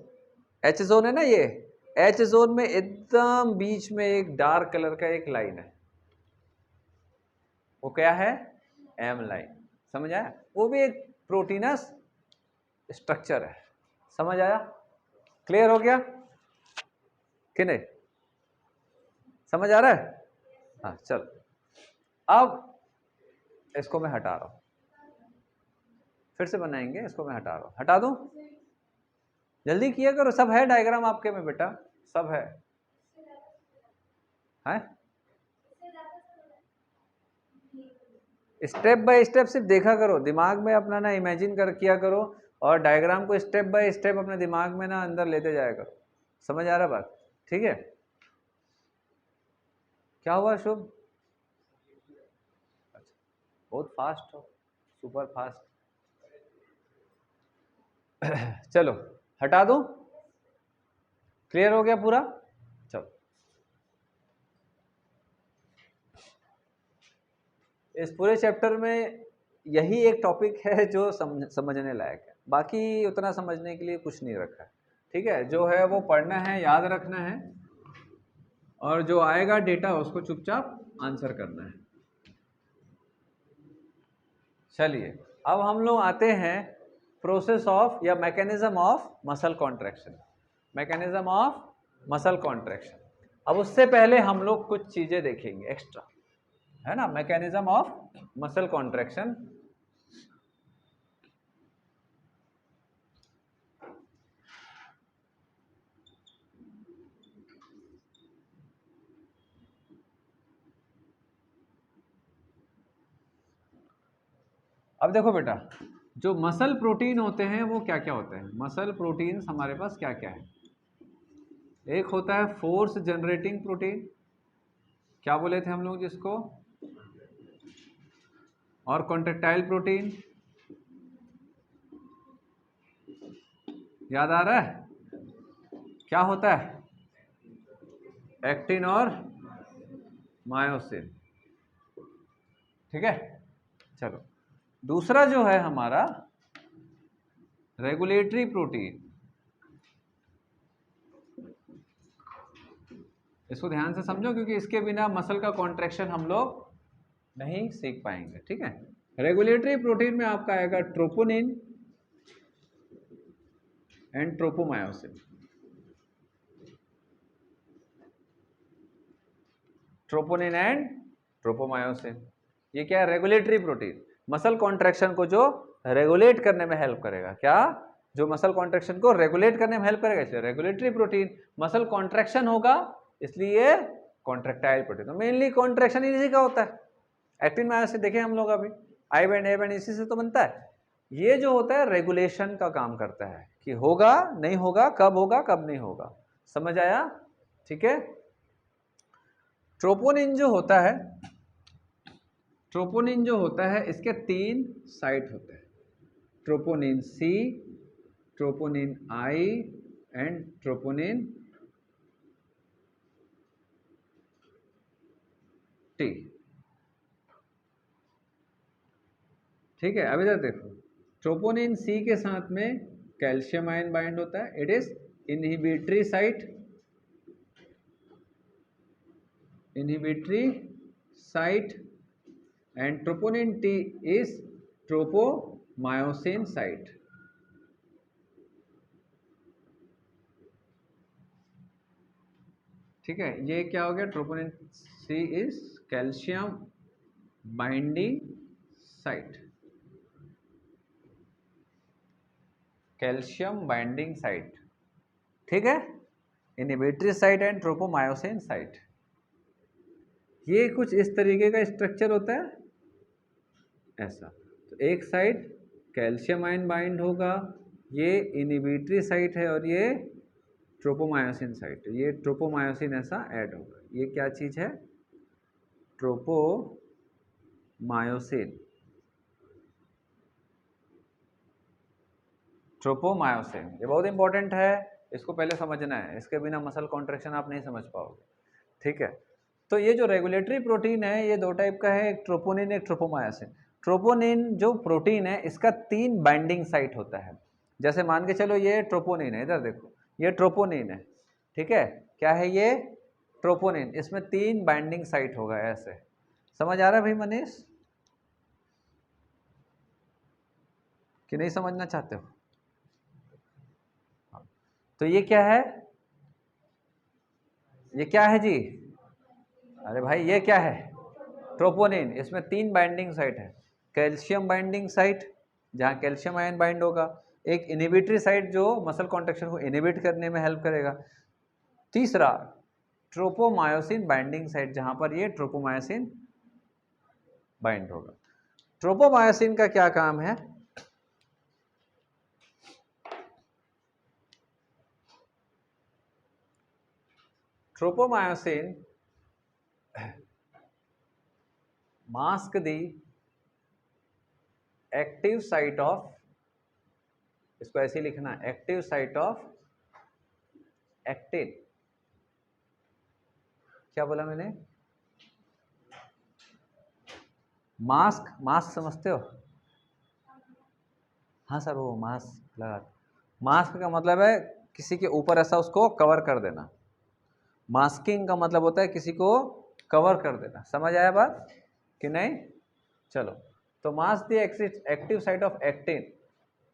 H zone है ना ये। एच जोन में एकदम बीच में एक डार्क कलर का एक लाइन है, वो क्या है? M line. समझ आया? वो भी एक प्रोटीनस स्ट्रक्चर है। समझ आया? क्लियर हो गया कि नहीं? समझ आ रहा है? हाँ चल, अब इसको मैं हटा रहा हूं, फिर से बनाएंगे। इसको मैं हटा रहा हूं, हटा दूं? जल्दी किया करो, सब है डायग्राम आपके में बेटा, सब है। हैं? स्टेप बाय स्टेप सिर्फ देखा करो, दिमाग में अपना ना इमेजिन कर किया करो, और डायग्राम को स्टेप बाय स्टेप अपने दिमाग में ना अंदर लेते जाया करो। समझ आ रहा बात? ठीक है। क्या हुआ शुभ? अच्छा, बहुत फास्ट हो, सुपर फास्ट। चलो हटा दो, क्लियर हो गया पूरा? चलो, इस पूरे चैप्टर में यही एक टॉपिक है जो समझने लायक है, बाकी उतना समझने के लिए कुछ नहीं रखा है। ठीक है, जो है वो पढ़ना है, याद रखना है, और जो आएगा डेटा उसको चुपचाप आंसर करना है। चलिए अब हम लोग आते हैं प्रोसेस ऑफ या mechanism of muscle contraction. Mechanism of muscle contraction. अब उससे पहले हम लोग कुछ चीजें देखेंगे एक्स्ट्रा, है ना। Mechanism of muscle contraction. अब देखो बेटा, जो मसल प्रोटीन होते हैं वो क्या क्या होते हैं? मसल प्रोटीन्स हमारे पास क्या क्या है? एक होता है फोर्स जनरेटिंग प्रोटीन, क्या बोले थे हम लोग जिसको? और कॉन्ट्रेक्टाइल प्रोटीन, याद आ रहा है? क्या होता है? एक्टिन और मायोसिन। ठीक है, चलो दूसरा जो है हमारा रेगुलेटरी प्रोटीन। इसको ध्यान से समझो, क्योंकि इसके बिना मसल का कॉन्ट्रैक्शन हम लोग नहीं सीख पाएंगे। ठीक है, रेगुलेटरी प्रोटीन में आपका आएगा troponin and tropomyosin. Troponin and tropomyosin, ये क्या है? Regulatory protein. मसल कॉन्ट्रैक्शन को जो रेगुलेट करने में हेल्प करेगा। क्या? जो मसल कॉन्ट्रैक्शन को रेगुलेट करने में हेल्प करेगा, इसलिए रेगुलेटरी प्रोटीन। मसल कॉन्ट्रैक्शन होगा इसलिए कॉन्ट्रैक्टाइल प्रोटीन। तो मेनली कॉन्ट्रैक्शन इसी का होता है। एक्टिन मायोसिन देखे हम लोग अभी, आई बैंड ए बैंड इसी से तो बनता है। ये जो होता है रेगुलेशन का काम करता है कि होगा नहीं होगा, कब नहीं होगा। समझ आया? ठीक है। ट्रोपोनिन जो होता है इसके 3 साइट होते हैं, troponin C, troponin I and troponin T. ठीक है, अभी तक देखो, ट्रोपोनिन सी के साथ में कैल्शियम आयन बाइंड होता है, it is inhibitory site, and troponin T is tropomyosin site. ठीक है, ये क्या हो गया? Troponin C is calcium binding site, calcium binding site. ठीक है, inhibitory site and tropomyosin site. ये कुछ इस तरीके का स्ट्रक्चर होता है ऐसा। तो एक साइड कैल्शियम आयन बाइंड होगा, ये इनहिबिटरी साइट है, और ये ट्रोपोमायोसिन साइट है। ये ट्रोपोमायोसिन ऐसा ऐड होगा। ये क्या चीज़ है? ट्रोपोमायोसिन। ट्रोपोमायोसिन ये बहुत इंपॉर्टेंट है, इसको पहले समझना है, इसके बिना मसल कॉन्ट्रैक्शन आप नहीं समझ पाओगे। ठीक है, तो ये जो रेगुलेटरी प्रोटीन है ये 2 टाइप का है, एक ट्रोपोनिन एक ट्रोपोमायोसिन। ट्रोपोनिन जो प्रोटीन है इसका 3 बाइंडिंग साइट होता है। जैसे मान के चलो ये ट्रोपोनिन है, इधर देखो ये ट्रोपोनिन है। ठीक है, क्या है ये? ट्रोपोनिन। इसमें 3 बाइंडिंग साइट होगा ऐसे। समझ आ रहा है भाई मनीष, कि नहीं समझना चाहते हो? तो ये क्या है? ये क्या है जी? अरे भाई ये क्या है? ट्रोपोनिन। इसमें 3 बाइंडिंग साइट है, कैल्शियम बाइंडिंग साइट जहाँ कैल्शियम आयन बाइंड होगा, एक इनहिबिटरी साइट जो मसल कॉन्ट्रैक्शन को इनहिबिट करने में हेल्प करेगा, तीसरा ट्रोपोमायोसिन बाइंडिंग साइट जहाँ पर ये ट्रोपोमायोसिन बाइंड होगा। ट्रोपोमायोसिन का क्या काम है? Tropomyosin mask the active site of, इसको ऐसे ही लिखना, एक्टिव साइट ऑफ एक्टिन। क्या बोला मैंने? मास्क समझते हो? हाँ सर, वो मास्क लगा। मास्क का मतलब है किसी के ऊपर ऐसा उसको कवर कर देना। मास्किंग का मतलब होता है किसी को कवर कर देना। समझ आया बात कि नहीं? चलो, तो mask the active site of actin,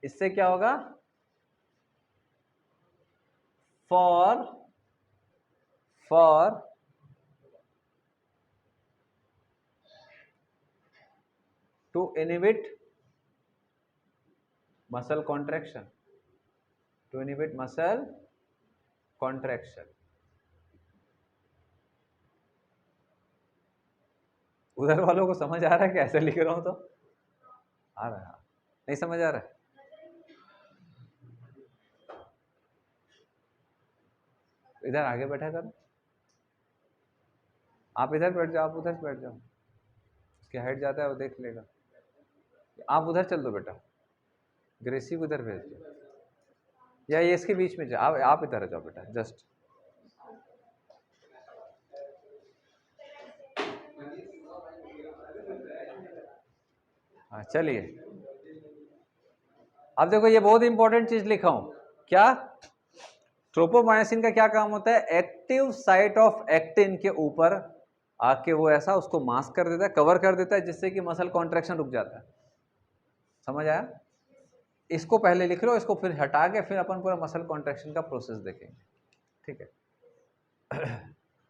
इससे क्या होगा? For to inhibit muscle contraction, to inhibit muscle contraction. उधर वालों को समझ आ रहा है? कैसे लिख रहा हूं तो आ रहा है, नहीं समझ आ रहा है? इधर आगे बैठा करो, आप इधर बैठ जाओ, आप उधर बैठ जाओ, उसकी हाइट जाता है वो देख लेगा। आप उधर चल दो बेटा, ग्रेसी को इधर भेज दो, या ये इसके बीच में जाओ, आप इधर आ जाओ बेटा जस्ट। हाँ चलिए, अब देखो ये बहुत इंपॉर्टेंट चीज लिखा हूं, क्या? ट्रोपोमायोसिन का क्या काम होता है? एक्टिव साइट ऑफ एक्टिन के ऊपर आके वो ऐसा उसको मास्क कर देता है, कवर कर देता है, जिससे कि मसल कॉन्ट्रैक्शन रुक जाता है। समझ आया? इसको पहले लिख लो, इसको फिर हटा के फिर अपन पूरा मसल कॉन्ट्रैक्शन का प्रोसेस देखेंगे। ठीक है।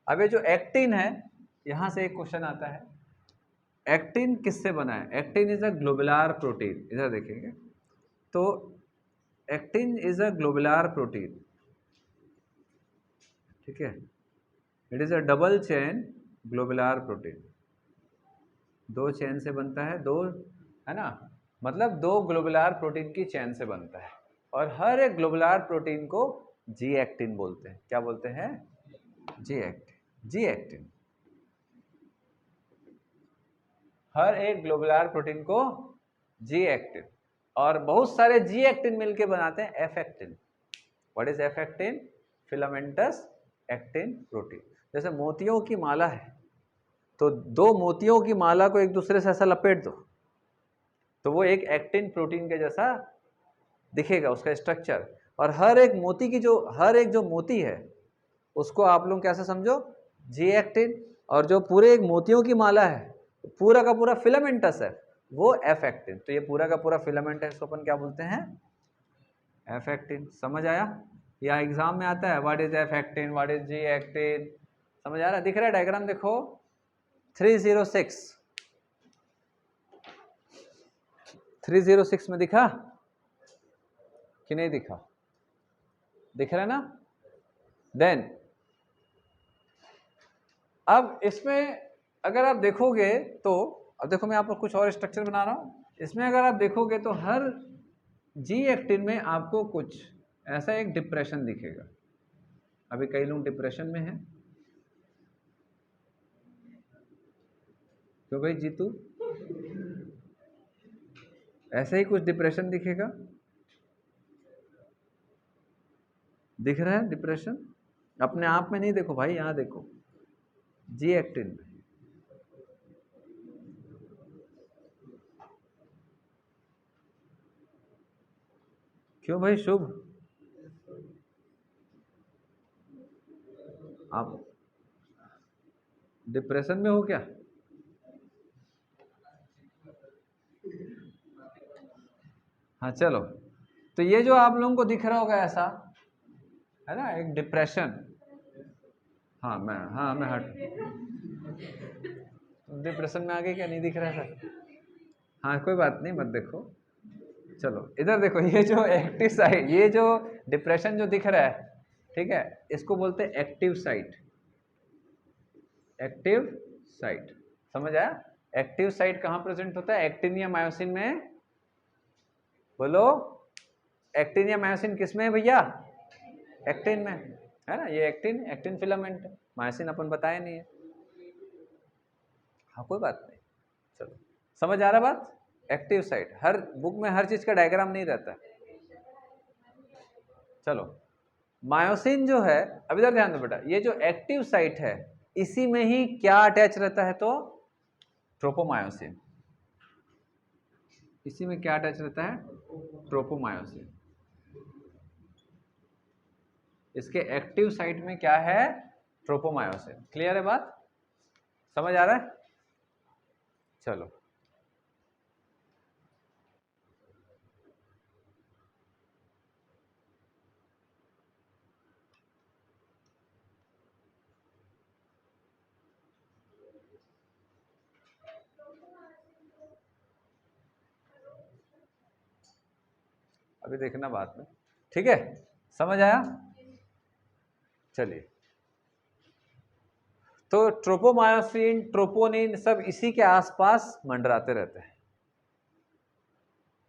अब ये जो एक्टिन है, यहां से एक क्वेश्चन आता है, एक्टिन किससे बना है? Actin is a globular protein. इधर देखेंगे तो actin is a globular protein, ठीक है। It is a double chain globular protein. दो चेन से बनता है, दो, है ना, मतलब दो ग्लोबुलर प्रोटीन की चेन से बनता है। और हर एक ग्लोबुलर प्रोटीन को जी एक्टिन बोलते हैं। क्या बोलते हैं? G actin. जी एक्टिन, हर एक ग्लोबुलर प्रोटीन को जी एक्टिन, और बहुत सारे जी एक्टिन मिलके बनाते हैं F actin. What is F actin? Filamentous actin protein. जैसे मोतियों की माला है, तो दो मोतियों की माला को एक दूसरे से ऐसा लपेट दो तो वो एक एक्टिन प्रोटीन के जैसा दिखेगा उसका स्ट्रक्चर। और हर एक मोती की हर एक जो मोती है उसको आप लोग कैसे समझो? G actin. और जो पूरे एक मोतियों की माला है, पूरा का पूरा फिलामेंटस है, वो एफ एक्टिन। तो ये पूरा का पूरा फिलामेंट है, इसको अपन क्या बोलते हैं? F actin. समझ आया? या एग्जाम में आता है what is F actin, what is G actin. समझ आ रहा है? दिख रहा है डायग्राम? देखो 306 में दिखा कि नहीं दिखा? दिख रहा है ना? देन अब इसमें अगर आप देखोगे तो, अब देखो मैं आपको कुछ और स्ट्रक्चर बना रहा हूं। इसमें अगर आप देखोगे तो हर जी एक्टिन में आपको कुछ ऐसा एक डिप्रेशन दिखेगा। अभी कई लोग डिप्रेशन में हैं, क्यों भाई जीतू? ऐसे ही कुछ डिप्रेशन दिखेगा। दिख रहा है डिप्रेशन? अपने आप में नहीं देखो भाई, यहां देखो जी एक्टिन में। क्यों भाई शुभ? आप डिप्रेशन में हो क्या? हाँ चलो, तो ये जो आप लोगों को दिख रहा होगा ऐसा, है ना, एक डिप्रेशन। हाँ मैं हट, डिप्रेशन में आगे क्या नहीं दिख रहा है सर? हाँ कोई बात नहीं, मत देखो। चलो इधर देखो, ये जो एक्टिव साइट, ये जो डिप्रेशन जो दिख रहा है, ठीक है, इसको बोलते हैं एक्टिव साइट। एक्टिव साइट, समझ आया? एक्टिव साइट कहाँ प्रेजेंट होता है? एक्टिन या मायोसिन में? बोलो, एक्टिन या मायोसिन किस में है भैया? एक्टिन में, है ना। ये एक्टिन, एक्टिन फिलामेंट है। मायोसिन अपन बताया नहीं है। हाँ कोई बात नहीं, चलो समझ आ रहा बात? एक्टिव साइट, हर बुक में हर चीज का डायग्राम नहीं रहता। चलो, मायोसिन जो है, अब इधर ध्यान दो बेटा, ये जो एक्टिव साइट है इसी में ही क्या अटैच रहता है? तो ट्रोपोमायोसिन। इसी में क्या अटैच रहता है? ट्रोपोमायोसिन। इसके एक्टिव साइट में क्या है? ट्रोपोमायोसिन। क्लियर है बात? समझ आ रहा है? चलो अभी देखना बात में, ठीक है? समझ आया? चलिए, तो ट्रोपोमायोसिन, ट्रोपोनिन सब इसी के आसपास मंडराते रहते हैं।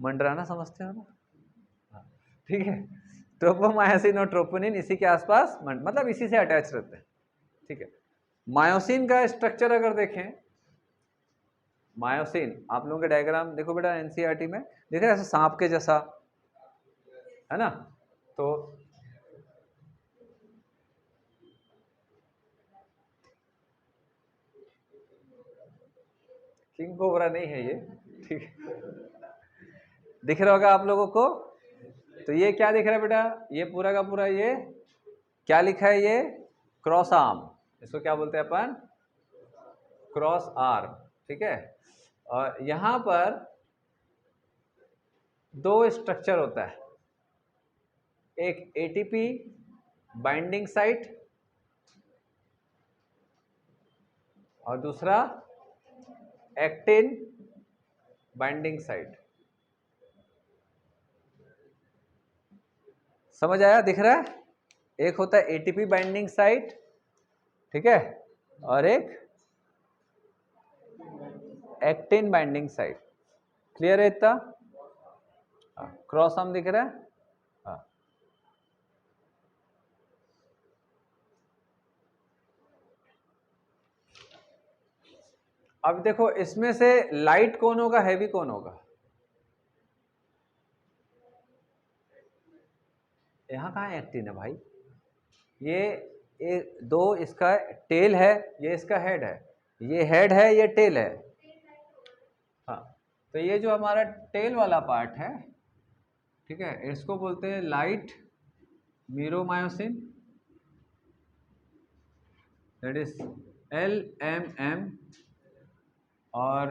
मंडराना समझते हो ना? हाँ, ठीक है। ट्रोपोमायोसिन और ट्रोपोनिन इसी के आसपास मतलब इसी से अटैच रहते हैं, ठीक है। मायोसिन का स्ट्रक्चर अगर देखें, मायोसिन आप लोगों के डायग्राम देखो बेटा, एनसीईआरटी में देख रहे हैं ऐसा सांप के जैसा, है ना। तो किंग कोबरा नहीं है ये, ठीक है। दिख रहा होगा आप लोगों को। तो ये क्या दिख रहा है बेटा? ये पूरा का पूरा ये क्या लिखा है? ये क्रॉस आर्म, इसको क्या बोलते हैं अपन? क्रॉस आर्म, ठीक है। और यहां पर दो स्ट्रक्चर होता है, एक एटीपी बाइंडिंग साइट और दूसरा एक्टिन बाइंडिंग साइट। समझ आया? दिख रहा है? एक होता है एटीपी बाइंडिंग साइट, ठीक है, और एक एक्टिन बाइंडिंग साइट। क्लियर है इतना? क्रॉस आर्म दिख रहा है? हाँ। अब देखो इसमें से लाइट कौन होगा, हैवी कौन होगा? यहां कहां एक्टिन है भाई? ये दो, इसका टेल है, ये इसका हेड है, ये हेड है, ये टेल है। हाँ, तो ये जो हमारा टेल वाला पार्ट है, ठीक है, इसको बोलते हैं light meromyosin, that is LMM। और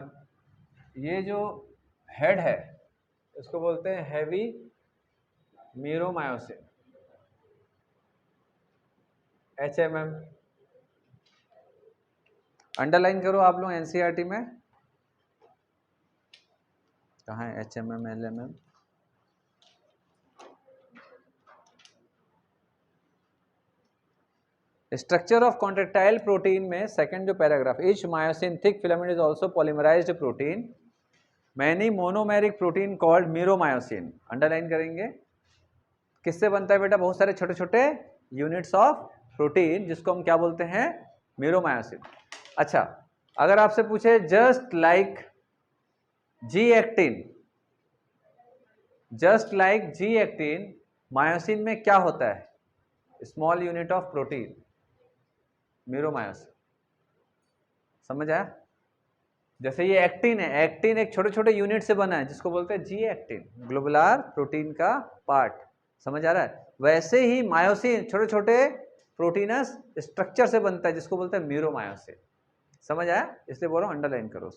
ये जो हेड है इसको बोलते हैं हैवी मीरोमायोसिन, HMM। अंडरलाइन करो आप लोग एनसीईआरटी में, कहाँ है HMM LMM? Structure of contractile protein में सेकंड जो paragraph, each myosin thick filament is also polymerised protein, many monomeric protein called meromyosin. Underline करेंगे। किससे बनता है बेटा? बहुत सारे छोटे छोटे यूनिट्स ऑफ प्रोटीन, जिसको हम क्या बोलते हैं? मीरोमायोसिन। अच्छा, अगर आपसे पूछे just like G actin, just like G actin, myosin में क्या होता है? Small unit of protein, meromyosin. समझ आया? जैसे ये एक्टिन है, एक्टिन एक छोटे छोटे यूनिट से बना है जिसको बोलते हैं जी एक्टिन, ग्लोबुलर प्रोटीन का पार्ट। समझ आ रहा है? वैसे ही मायोसिन छोटे छोटे प्रोटीनस स्ट्रक्चर से बनता है जिसको बोलते हैं मीरोमायोसिन। समझ आया? इसलिए बोल रहा हूं अंडरलाइन करो,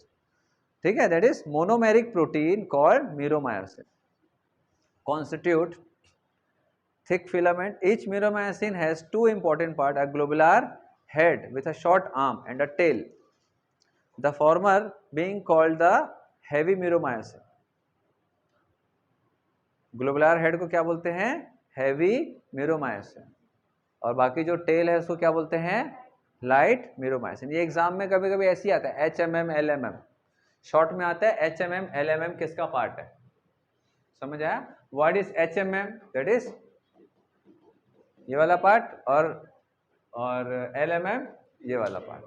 ठीक है। That is monomeric protein called meromyosin constitute thick filament. Each myromycin has two important parts, a globular head with a short arm and a tail, the former being called the heavy myromycin. Globular head को क्या बोलते हैं? Heavy meromyosin. और बाकी जो tell है उसको क्या बोलते हैं? Light meromyosin. ये एग्जाम में कभी कभी ऐसे ही आता है, HMM LMM, शॉर्ट में आता है HMM LMM किसका पार्ट है? समझ आया? What is HMM? That is ये वाला पार्ट, और LMM ये वाला पार्ट।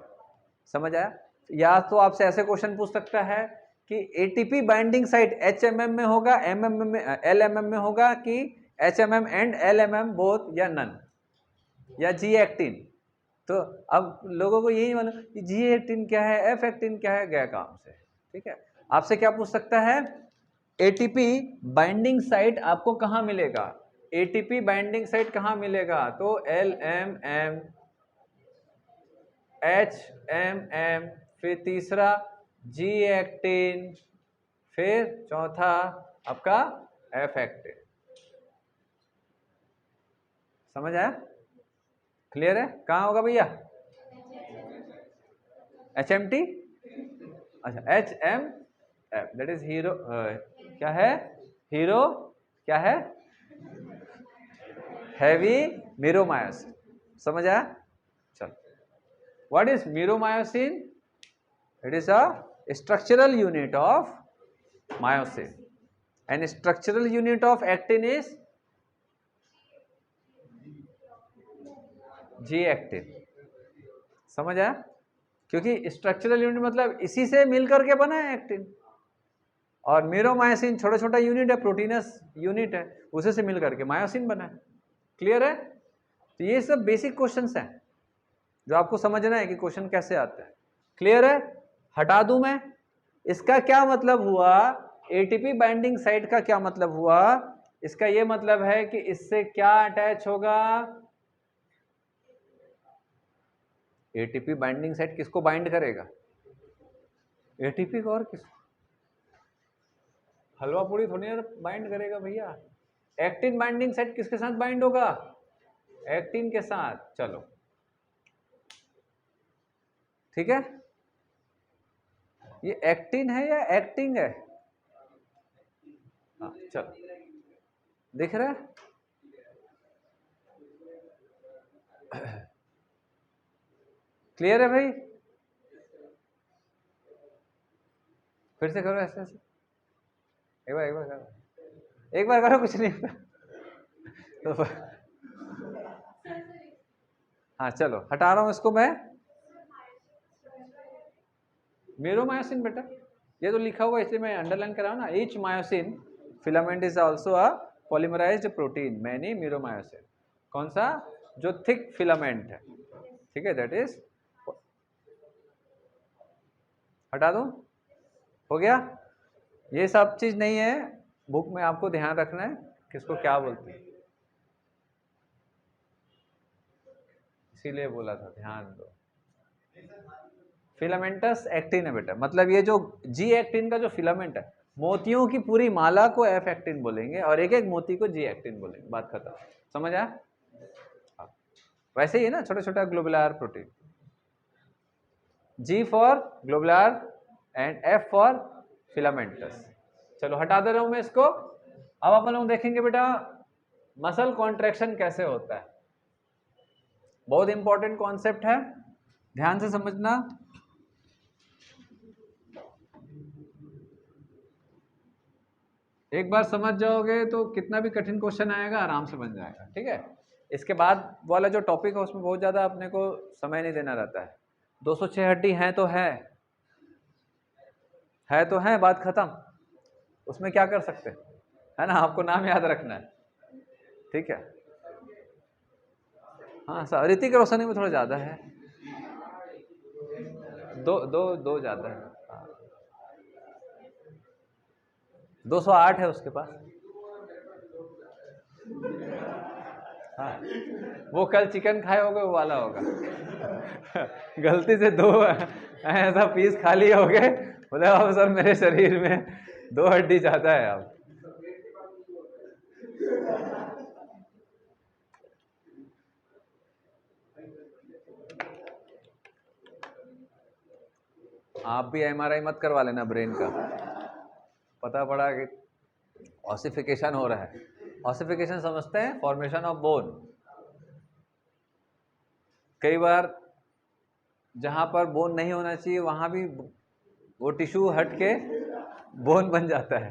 समझ आया? या तो आपसे ऐसे क्वेश्चन पूछ सकता है कि एटीपी बाइंडिंग साइट HMM में होगा, MM में, LMM में होगा, कि HMM एंड LMM बोथ, या नन, या जी एक्टिन। तो अब लोगों को यही मालूम कि जी एक्टिन क्या है, F एक्टिन क्या है, गया काम से। ठीक है, आपसे क्या पूछ सकता है? एटीपी बाइंडिंग साइट आपको कहाँ मिलेगा? एटीपी बाइंडिंग साइट कहाँ मिलेगा? तो LMM, HMM, फिर तीसरा जी एक्टिन, फिर चौथा आपका F एक्टिन। समझ आया? क्लियर है? कहाँ होगा भैया? HMT, अच्छा HMF, दैट इज हीरो, क्या है? हीरो क्या है? Heavy meromyosin. समझ आया? चलो, what is meromyosin? It is a structural unit of myosin, and structural unit of actin is G actin. समझ आया? क्योंकि स्ट्रक्चरल यूनिट मतलब इसी से मिलकर के बना है एक्टिन, और मीरोमायोसिन छोटा छोटा यूनिट है, प्रोटीनस यूनिट है, उसी से मिलकर के मायोसिन बना है। क्लियर है? तो ये सब बेसिक क्वेश्चंस हैं जो आपको समझना है कि क्वेश्चन कैसे आता है। क्लियर है? हटा दूं मैं? इसका क्या मतलब हुआ? एटीपी बाइंडिंग साइट का क्या मतलब हुआ? इसका ये मतलब है कि इससे क्या अटैच होगा? एटीपी बाइंडिंग साइट किसको बाइंड करेगा? एटीपी को, और किसको? हलवा पूरी थोड़ी ना बाइंड करेगा भैया। एक्टिन बाइंडिंग साइट किसके साथ बाइंड होगा? एक्टिन के साथ। चलो, ठीक है। ये एक्टिन है या एक्टिंग है? हाँ चलो, दिख रहा है? क्लियर है भाई? फिर से करो ऐसे ऐसे, एक बार करो, एक बार करो, कुछ नहीं होता। तो हाँ चलो, हटा रहा हूं इसको मैं। मीरोमायोसिन बेटा, ये तो लिखा हुआ इसलिए मैं अंडरलाइन कर रहा हूं ना। Each myosin filament is also a polymerised protein, many meromyosin. कौन सा? जो थिक फिलामेंट है, ठीक है, दैट इज। हटा दूं? हो गया? ये सब चीज नहीं है बुक में, आपको ध्यान रखना है किसको क्या बोलते हैं, इसीलिए बोला था ध्यान दो। फिलामेंटस एक्टिन है बेटा, मतलब ये जो जी एक्टिन का जो फिलामेंट है, मोतियों की पूरी माला को एफ एक्टिन बोलेंगे और एक एक मोती को जी एक्टिन बोलेंगे। बात खत्म, समझ आया? हाँ। वैसे ही है ना, छोटा छोटा globular protein. G for globular and F for filamentous. चलो हटा दे रहा हूं मैं इसको। अब अपन लोग देखेंगे बेटा मसल कॉन्ट्रैक्शन कैसे होता है। बहुत इंपॉर्टेंट कॉन्सेप्ट है, ध्यान से समझना। एक बार समझ जाओगे तो कितना भी कठिन क्वेश्चन आएगा आराम से बन जाएगा, ठीक है। इसके बाद वाला जो टॉपिक है उसमें बहुत ज़्यादा अपने को समय नहीं देना रहता है। 206 हड्डी है तो है तो है, बात खत्म। उसमें क्या कर सकते हैं, है ना, आपको नाम याद रखना है, ठीक है। हाँ सर, ऋतिक रोशन में थोड़ा ज़्यादा है, दो दो दो ज़्यादा है। हाँ। 208 है उसके पास। हाँ, वो कल चिकन खाए होगे, वो वाला होगा। गलती से दो ऐसा पीस खा लिए होगे, बोले अब सर मेरे शरीर में 2 हड्डी ज्यादा है अब। आप भी एमआरआई मत करवा लेना ब्रेन का, पता पड़ा कि ऑसिफिकेशन हो रहा है। ऑसिफिकेशन समझते हैं, फॉर्मेशन ऑफ बोन। कई बार जहां पर बोन नहीं होना चाहिए वहां भी वो टिश्यू हट के बोन बन जाता है।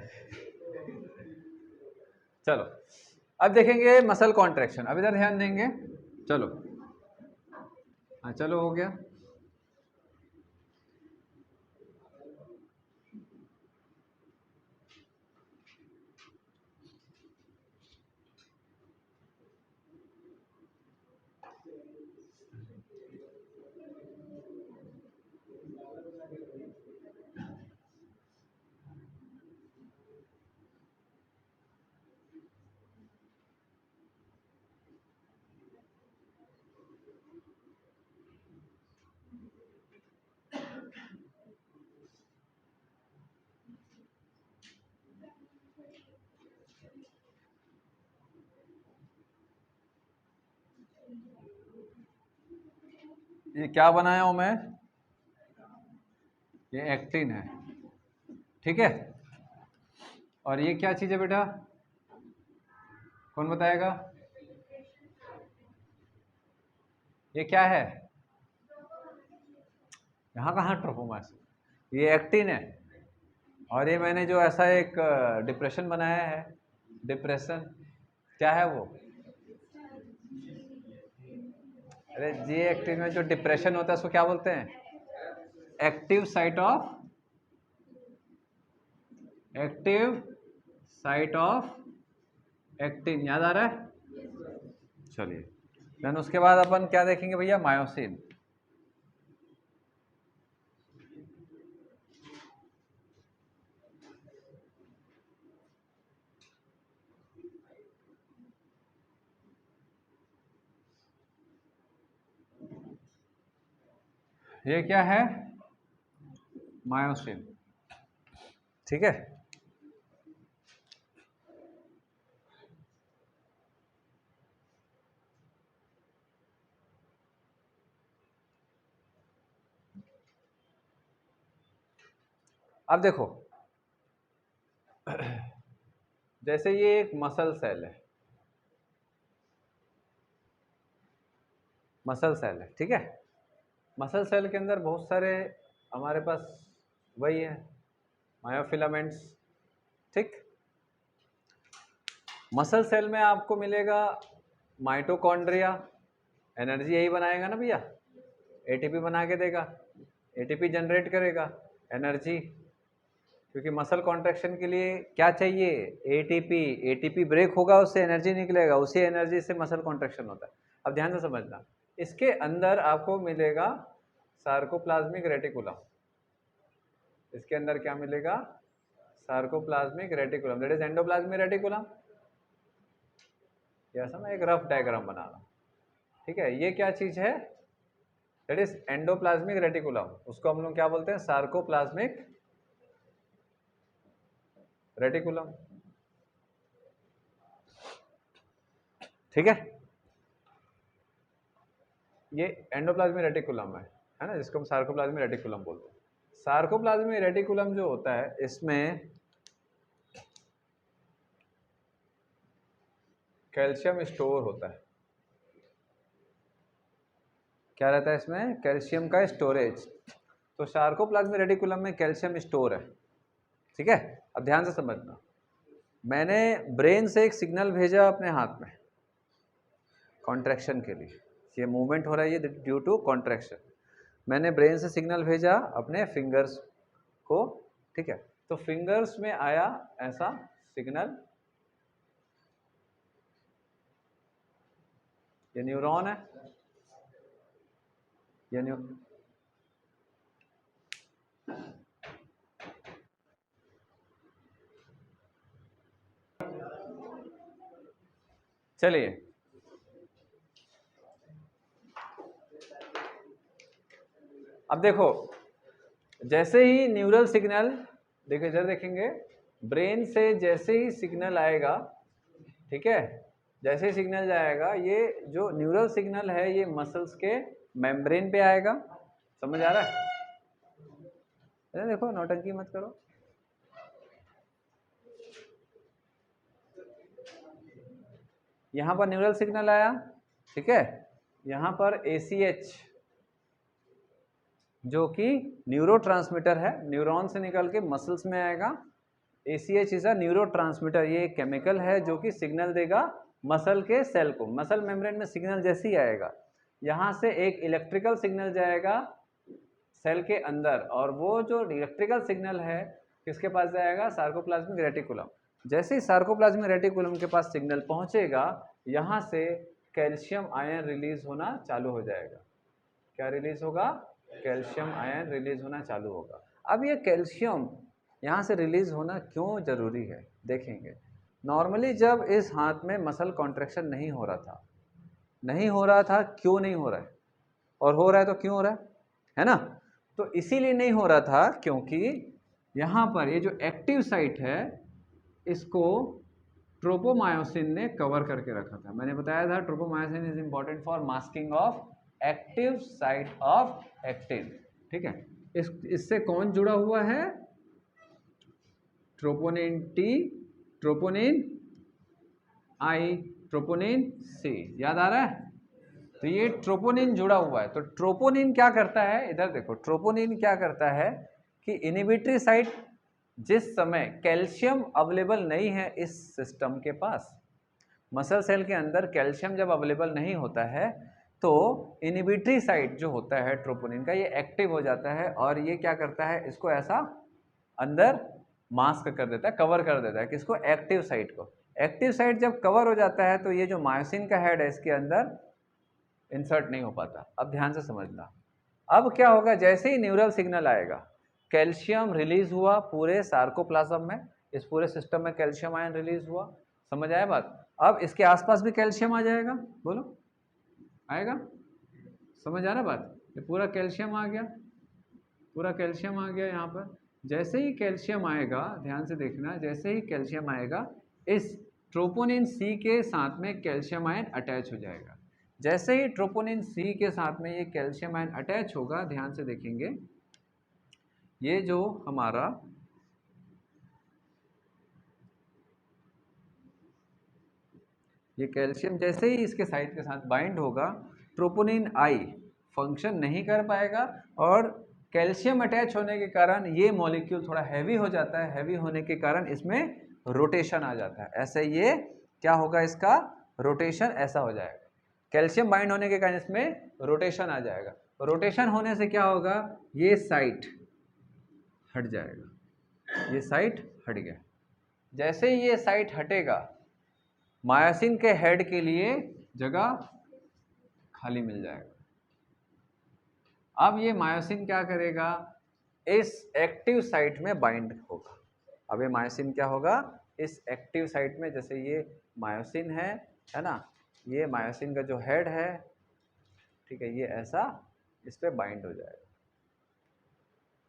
चलो अब देखेंगे मसल कॉन्ट्रैक्शन, अब इधर ध्यान देंगे। चलो हाँ चलो, हो गया। ये क्या बनाया हूं मैं, ये एक्टिन है, ठीक है। और ये क्या चीज है बेटा, कौन बताएगा? ये क्या है? यहाँ कहाँ ट्रोपोमास, ये एक्टिन है। और ये मैंने जो ऐसा एक डिप्रेशन बनाया है, डिप्रेशन क्या है वो? अरे जी एक्टिन में जो डिप्रेशन होता है उसको क्या बोलते हैं? Active site of, active site of actin, याद आ रहा है? चलिए, देन उसके बाद अपन क्या देखेंगे भैया, मायोसिन। ये क्या है? मायोसिन, ठीक है। अब देखो जैसे ये एक मसल सेल है, मसल सेल है, ठीक है। मसल सेल के अंदर बहुत सारे हमारे पास वही है मायोफिलामेंट्स, ठीक। मसल सेल में आपको मिलेगा माइटोकॉन्ड्रिया, एनर्जी यही बनाएगा ना भैया, एटीपी बना के देगा, एटीपी जनरेट करेगा एनर्जी, क्योंकि मसल कॉन्ट्रैक्शन के लिए क्या चाहिए, एटीपी। एटीपी ब्रेक होगा उससे एनर्जी निकलेगा, उसी एनर्जी से मसल कॉन्ट्रैक्शन होता है। अब ध्यान से समझना, इसके अंदर आपको मिलेगा सार्कोप्लाज्मिक रेटिकुलम। इसके अंदर क्या मिलेगा, sarcoplasmic reticulum, that is endoplasmic reticulum. ऐसा मैं एक रफ डायग्राम बना रहा हूं, ठीक है। ये क्या चीज है, दैट इज एंडोप्लाज्मिक रेटिकुलम, उसको हम लोग क्या बोलते हैं, सार्कोप्लाज्मिक रेटिकुलम, ठीक है। ये एंडोप्लाज्मिक रेटिकुलम है ना, जिसको हम सार्कोप्लाज्मिक रेटिकुलम बोलते हैं। सार्कोप्लाज्मिक रेटिकुलम जो होता है इसमें कैल्शियम स्टोर होता है। क्या रहता है इसमें, कैल्शियम का स्टोरेज। तो सार्कोप्लाज्मिक रेटिकुलम में कैल्शियम स्टोर है, ठीक है। अब ध्यान से समझना, मैंने ब्रेन से एक सिग्नल भेजा अपने हाथ में कॉन्ट्रैक्शन के लिए, ये मूवमेंट हो रहा है ये ड्यू टू कॉन्ट्रैक्शन। मैंने ब्रेन से सिग्नल भेजा अपने फिंगर्स को, ठीक है। तो फिंगर्स में आया ऐसा सिग्नल, ये न्यूरॉन है, ये चलिए अब देखो, जैसे ही न्यूरल सिग्नल, देखिए इधर देखेंगे, ब्रेन से जैसे ही सिग्नल आएगा, ठीक है, जैसे ही सिग्नल जाएगा, ये जो न्यूरल सिग्नल है ये मसल्स के मेम्ब्रेन पे आएगा। समझ आ रहा है, देखो नौटंकी मत करो। यहां पर न्यूरल सिग्नल आया, ठीक है, यहां पर ACH जो कि न्यूरोट्रांसमीटर है, न्यूरॉन से निकल के मसल्स में आएगा। ACH इज अ न्यूरोट्रांसमीटर, ये एक केमिकल है जो कि सिग्नल देगा मसल के सेल को। मसल मेम्ब्रेन में सिग्नल जैसे ही आएगा, यहाँ से एक इलेक्ट्रिकल सिग्नल जाएगा सेल के अंदर, और वो जो इलेक्ट्रिकल सिग्नल है किसके पास जाएगा, सार्कोप्लाज्मिक रेटिकुलम। जैसे ही सार्कोप्लाज्मिक रेटिकुलम के पास सिग्नल पहुंचेगा, यहाँ से कैल्शियम आयन रिलीज होना चालू हो जाएगा। क्या रिलीज होगा, कैल्शियम आयन रिलीज होना चालू होगा। अब ये कैल्शियम यहाँ से रिलीज होना क्यों जरूरी है, देखेंगे। नॉर्मली जब इस हाथ में मसल कॉन्ट्रैक्शन नहीं हो रहा था, नहीं हो रहा था, क्यों नहीं हो रहा है, और हो रहा है तो क्यों हो रहा है ना। तो इसीलिए नहीं हो रहा था क्योंकि यहाँ पर ये जो एक्टिव साइट है इसको ट्रोपोमायोसिन ने कवर करके रखा था। मैंने बताया था tropomyosin is important for masking of active site of actin, ठीक है। इससे कौन जुड़ा हुआ है, troponin T, troponin I, troponin C, याद आ रहा है। तो ये ट्रोपोनिन जुड़ा हुआ है। तो ट्रोपोनिन क्या करता है, इधर देखो, ट्रोपोनिन क्या करता है कि इनहिबिटरी साइट, जिस समय कैल्शियम अवेलेबल नहीं है इस सिस्टम के पास, मसल सेल के अंदर कैल्शियम जब अवेलेबल नहीं होता है तो इनहिबिटरी साइट जो होता है ट्रोपोनिन का, ये एक्टिव हो जाता है, और ये क्या करता है, इसको ऐसा अंदर मास्क कर देता है, कवर कर देता है, किसको, एक्टिव साइट को। एक्टिव साइट जब कवर हो जाता है तो ये जो मायोसिन का हेड है इसके अंदर इंसर्ट नहीं हो पाता। अब ध्यान से समझना, अब क्या होगा, जैसे ही न्यूरल सिग्नल आएगा, कैल्शियम रिलीज हुआ पूरे सार्कोप्लाज्म में, इस पूरे सिस्टम में कैल्शियम आयन रिलीज हुआ। समझ आया बात। अब इसके आसपास भी कैल्शियम आ जाएगा, बोलो आएगा, समझ आ रहा बात। ये पूरा कैल्शियम आ गया, पूरा कैल्शियम आ गया यहाँ पर। जैसे ही कैल्शियम आएगा, ध्यान से देखना, जैसे ही कैल्शियम आएगा इस ट्रोपोनिन सी के साथ में कैल्शियम आयन अटैच हो जाएगा। जैसे ही ट्रोपोनिन सी के साथ में ये कैल्शियम आयन अटैच होगा, ध्यान से देखेंगे, ये जो हमारा ये कैल्शियम जैसे ही इसके साइड के साथ बाइंड होगा, ट्रोपोनिन आई फंक्शन नहीं कर पाएगा और कैल्शियम अटैच होने के कारण ये मॉलिक्यूल थोड़ा हैवी हो जाता है। हैवी होने के कारण इसमें रोटेशन आ जाता है। ऐसे ये क्या होगा, इसका रोटेशन ऐसा हो जाएगा। कैल्शियम बाइंड होने के कारण इसमें रोटेशन आ जाएगा। रोटेशन होने से क्या होगा, ये साइट हट जाएगा। ये साइट हट गया। जैसे ही ये साइट हटेगा, मायोसिन के हेड के लिए जगह खाली मिल जाएगा। अब ये मायोसिन क्या करेगा, इस एक्टिव साइट में बाइंड होगा। अब ये मायोसिन क्या होगा, इस एक्टिव साइट में, जैसे ये मायोसिन है ना, ये मायोसिन का जो हेड है, ठीक है, ये ऐसा इस पे बाइंड हो जाएगा।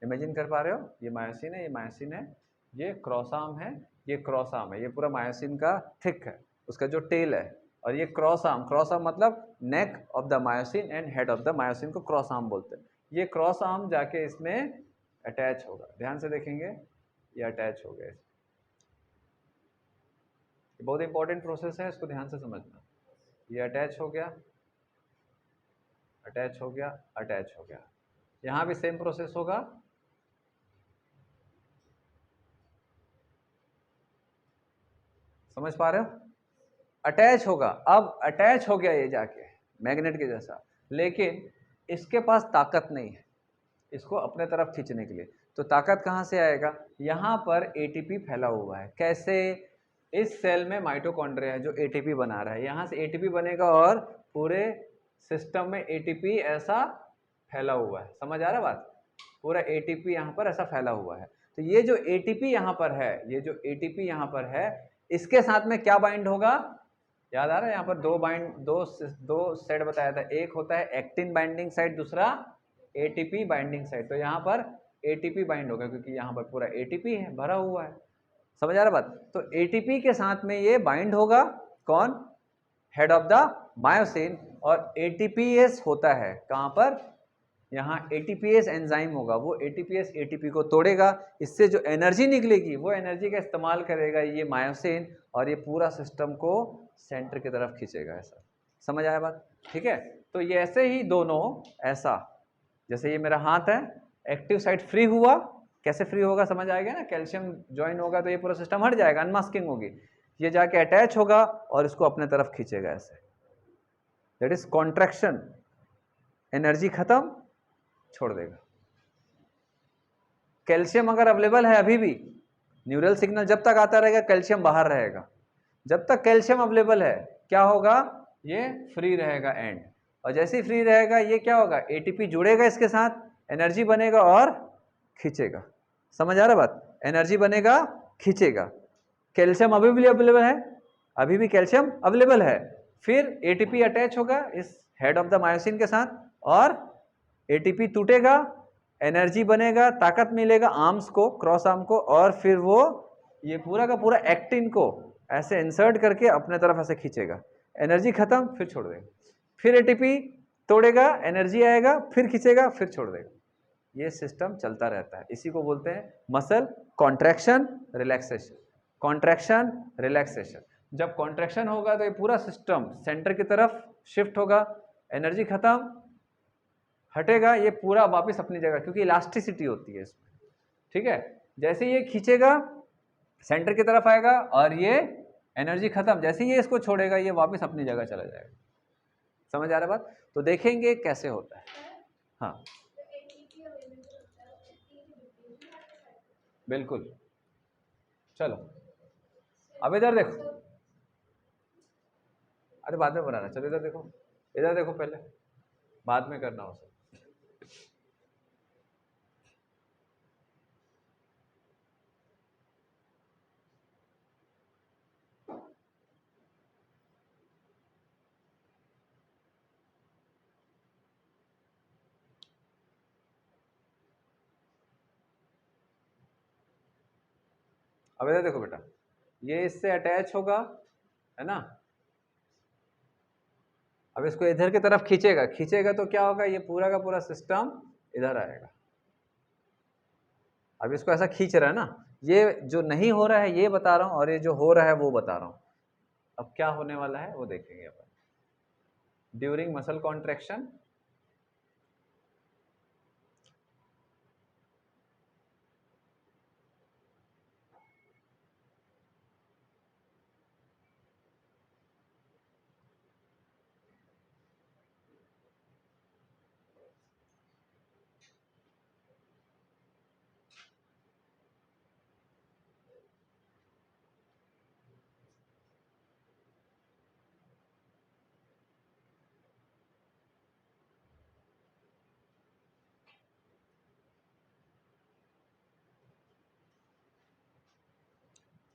इमेजिन कर पा रहे हो, ये मायोसिन है, ये मायोसिन है, ये क्रॉस आर्म है, ये क्रॉस आर्म है, ये पूरा मायोसिन का थिक है, उसका जो टेल है, और ये क्रॉस आर्म मतलब neck of the myosin and head of the myosin को क्रॉस आर्म बोलते हैं। ये क्रॉस आर्म जाके इसमें अटैच होगा। ध्यान से देखेंगे, ये अटैच हो गया। ये बहुत इंपॉर्टेंट प्रोसेस है, इसको ध्यान से समझना। ये अटैच हो गया, अटैच हो गया, अटैच हो गया। यहाँ भी सेम प्रोसेस होगा। समझ पा रहे हो, अटैच होगा। अब अटैच हो गया ये जाके मैग्नेट के जैसा, लेकिन इसके पास ताकत नहीं है इसको अपने तरफ खींचने के लिए। तो ताकत कहाँ से आएगा, यहाँ पर एटीपी फैला हुआ है। कैसे, इस सेल में माइटोकॉन्ड्रिया है जो एटीपी बना रहा है, यहाँ से एटीपी बनेगा और पूरे सिस्टम में एटीपी ऐसा फैला हुआ है। समझ आ रहा है बात, पूरा एटीपी यहाँ पर ऐसा फैला हुआ है। तो ये जो एटीपी यहाँ पर है, ये जो एटीपी यहाँ पर है, इसके साथ में क्या बाइंड होगा, याद आ रहा है, यहाँ पर दो साइड बताया था। एक होता है एक्टिन बाइंडिंग साइड, दूसरा एटीपी बाइंडिंग साइड। तो यहाँ पर एटीपी बाइंड होगा क्योंकि यहाँ पर पूरा एटीपी है, भरा हुआ है। समझ आ रहा बात। तो एटीपी के साथ में ये बाइंड होगा, कौन, हेड ऑफ द मायोसिन। और एटीपीएस होता है कहाँ पर, यहाँ एटीपीएस एंजाइम होगा, वो एटीपीएस एटीपी को तोड़ेगा। इससे जो एनर्जी निकलेगी वो एनर्जी का इस्तेमाल करेगा ये मायोसिन, और ये पूरा सिस्टम को सेंटर की तरफ खींचेगा। ऐसा समझ आया बात, ठीक है। तो ये ऐसे ही दोनों, ऐसा जैसे ये मेरा हाथ है, एक्टिव साइट फ्री हुआ, कैसे फ्री होगा समझ आएगा ना, कैल्शियम ज्वाइन होगा तो ये पूरा सिस्टम हट जाएगा, अनमास्किंग होगी, ये जाके अटैच होगा और इसको अपने तरफ खींचेगा ऐसे। दैट इज कॉन्ट्रैक्शन, एनर्जी खत्म, छोड़ देगा। कैल्शियम अगर अवेलेबल है अभी भी, न्यूरल सिग्नल जब तक आता रहेगा कैल्शियम बाहर रहेगा। जब तक कैल्शियम अवेलेबल है क्या होगा, ये फ्री रहेगा एंड। और जैसे ही फ्री रहेगा ये क्या होगा, एटीपी जुड़ेगा इसके साथ, एनर्जी बनेगा और खींचेगा। समझ आ रहा बात, एनर्जी बनेगा, खींचेगा। कैल्शियम अभी भी अवेलेबल है, अभी भी कैल्शियम अवेलेबल है। फिर एटीपी अटैच होगा इस हेड ऑफ द मायोसिन के साथ, और एटीपी टूटेगा, एनर्जी बनेगा, ताकत मिलेगा आर्म्स को, क्रॉस आर्म को, और फिर वो ये पूरा का पूरा एक्टिन को ऐसे इंसर्ट करके अपने तरफ ऐसे खींचेगा। एनर्जी खत्म, फिर छोड़ देगा। फिर एटीपी तोड़ेगा, एनर्जी आएगा, फिर खींचेगा, फिर छोड़ देगा। ये सिस्टम चलता रहता है। इसी को बोलते हैं muscle contraction relaxation. Contraction relaxation, जब कॉन्ट्रैक्शन होगा तो ये पूरा सिस्टम सेंटर की तरफ शिफ्ट होगा, एनर्जी खत्म, हटेगा, ये पूरा वापस अपनी जगह, क्योंकि इलास्टिसिटी होती है इसमें, ठीक है। जैसे ये खींचेगा सेंटर की तरफ आएगा और ये एनर्जी खत्म, जैसे ही ये इसको छोड़ेगा ये वापस अपनी जगह चला जाएगा। समझ आ रहा बात। तो देखेंगे कैसे होता है। हाँ बिल्कुल, चलो अब इधर देखो, अरे बाद में बनाना, चलो इधर देखो, इधर देखो पहले, बाद में करना हो सब। अब इधर देखो बेटा, ये इससे अटैच होगा, है ना। अब इसको इधर की तरफ खींचेगा, खींचेगा तो क्या होगा, ये पूरा का पूरा सिस्टम इधर आएगा। अब इसको ऐसा खींच रहा है ना, ये जो नहीं हो रहा है ये बता रहा हूँ, और ये जो हो रहा है वो बता रहा हूँ। अब क्या होने वाला है वो देखेंगे अपन। ड्यूरिंग मसल कॉन्ट्रैक्शन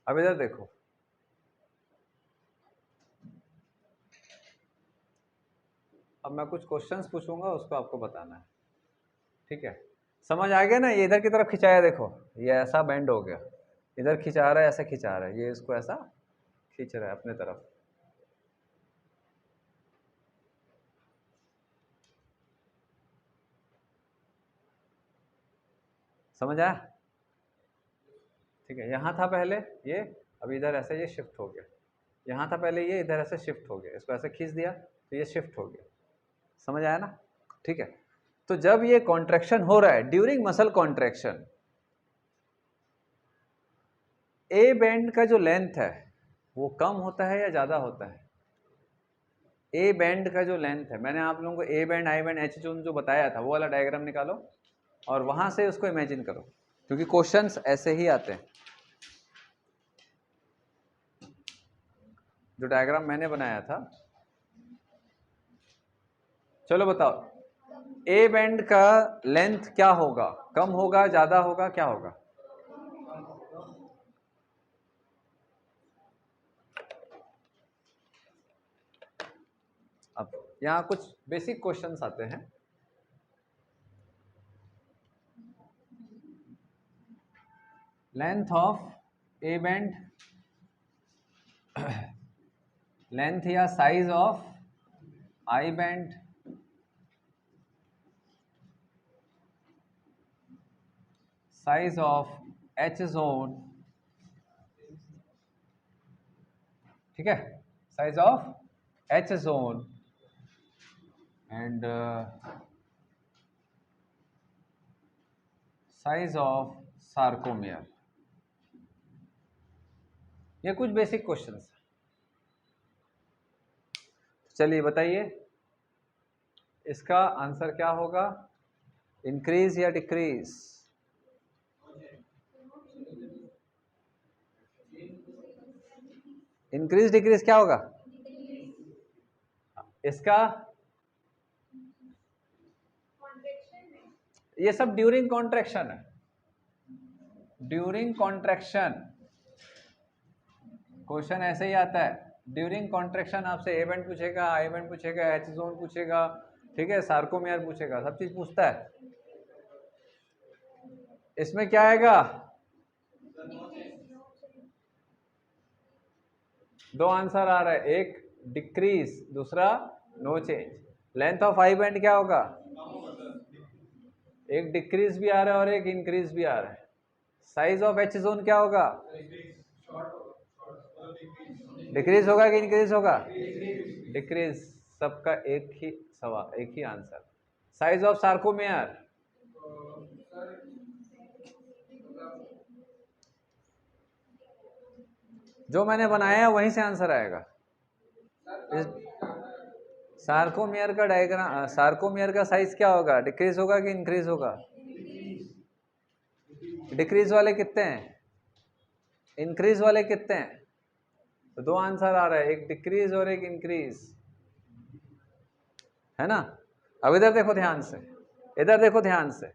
अब इधर देखो, अब मैं कुछ क्वेश्चंस पूछूंगा, उसको आपको बताना है, ठीक है? समझ आ गया ना? ये इधर की तरफ खिंचाया, देखो ये ऐसा बेंड हो गया, इधर खिंचा रहा है, ऐसा खिंचा रहा है, ये इसको ऐसा खींच रहा है अपने तरफ। समझ आया? ठीक है, यहाँ था पहले ये, अब इधर ऐसे ये शिफ्ट हो गया, यहाँ था पहले ये, इधर ऐसे शिफ्ट हो गया, इसको ऐसे खींच दिया तो ये शिफ्ट हो गया। समझ आया ना? ठीक है, तो जब ये कॉन्ट्रैक्शन हो रहा है during muscle contraction, A band का जो लेंथ है वो कम होता है या ज़्यादा होता है? ए बैंड का जो लेंथ है, मैंने आप लोगों को A band, I band, H zone जो बताया था वो वाला डायग्राम निकालो और वहाँ से उसको इमेजिन करो, क्योंकि क्वेश्चंस ऐसे ही आते हैं। जो डायग्राम मैंने बनाया था, चलो बताओ, ए बैंड का लेंथ क्या होगा? कम होगा, ज़्यादा होगा, क्या होगा? अब यहाँ कुछ बेसिक क्वेश्चंस आते हैं। Length of A band, length या size of I band, size of H zone, ठीक है, size of H zone and size of sarcomere. ये कुछ बेसिक क्वेश्चंस। चलिए बताइए, इसका आंसर क्या होगा? इंक्रीज या डिक्रीज? इंक्रीज डिक्रीज क्या होगा? इसका ये सब ड्यूरिंग कॉन्ट्रैक्शन है, ड्यूरिंग कॉन्ट्रैक्शन क्वेश्चन ऐसे ही आता है। ड्यूरिंग कॉन्ट्रैक्शन आपसे ए बैंड पूछेगा, आई बैंड पूछेगा, एच जोन पूछेगा, ठीक है, सार्कोमियर पूछेगा, सब चीज पूछता है। इसमें क्या आएगा? दो आंसर आ रहा है, एक डिक्रीज, दूसरा no change. Length of I band क्या होगा? एक डिक्रीज भी आ रहा है और एक इंक्रीज भी आ रहा है। साइज ऑफ एच जोन क्या होगा? डिक्रीज होगा कि इंक्रीज होगा? डिक्रीज। सबका एक ही सवाल, एक ही आंसर। साइज ऑफ सार्कोमियर, जो मैंने बनाया है वहीं से आंसर आएगा। सार्कोमियर का डायग्राम, सार्कोमियर का साइज क्या होगा? डिक्रीज होगा कि इंक्रीज होगा? डिक्रीज वाले कितने हैं, इंक्रीज वाले कितने हैं? तो दो आंसर आ रहा है, एक डिक्रीज और एक इंक्रीज, है ना? अब इधर देखो ध्यान से, इधर देखो ध्यान से।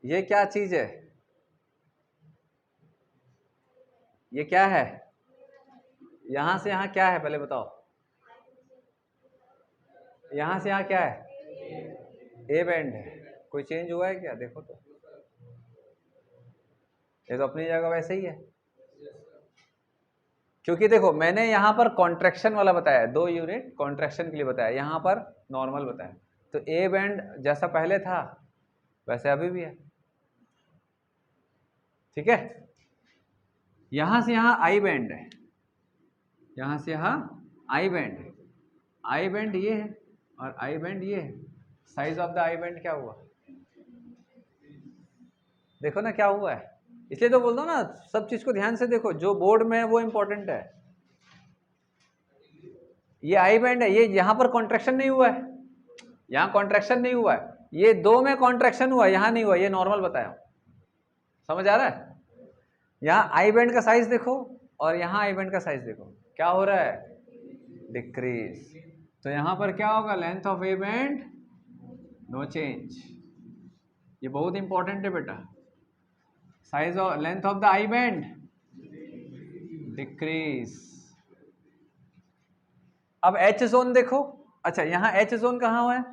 ये क्या चीज है? ये क्या है? यहां से यहां क्या है पहले बताओ? यहां से यहां क्या है? ए बैंड है। कोई चेंज हुआ है क्या? देखो तो, ये तो अपनी जगह वैसे ही है। क्योंकि देखो मैंने यहाँ पर कॉन्ट्रैक्शन वाला बताया, 2 यूनिट कॉन्ट्रैक्शन के लिए बताया, यहाँ पर नॉर्मल बताया। तो ए बैंड जैसा पहले था वैसे अभी भी है। ठीक है, यहां से यहां आई बैंड है, यहां से यहां आई बैंड है, आई बैंड ये है और आई बैंड ये है। Size of the I band क्या हुआ, देखो ना क्या हुआ है। इसलिए तो बोल दो ना, सब चीज को ध्यान से देखो, जो बोर्ड में है वो इंपॉर्टेंट है। ये आई बैंड है, ये यहां पर कॉन्ट्रैक्शन नहीं हुआ है, यहां कॉन्ट्रैक्शन नहीं हुआ है, ये दो में कॉन्ट्रैक्शन हुआ, यहां नहीं हुआ, ये नॉर्मल बताया। समझ आ रहा है? यहां आई बैंड का साइज देखो और यहां आई बैंड का साइज देखो, क्या हो रहा है, डिक्रीज। तो यहां पर क्या होगा, length of A band no change, ये बहुत इंपॉर्टेंट है बेटा। Size of length of the I band decrease. अब एच जोन देखो, अच्छा यहां एच जोन कहां हुआ है,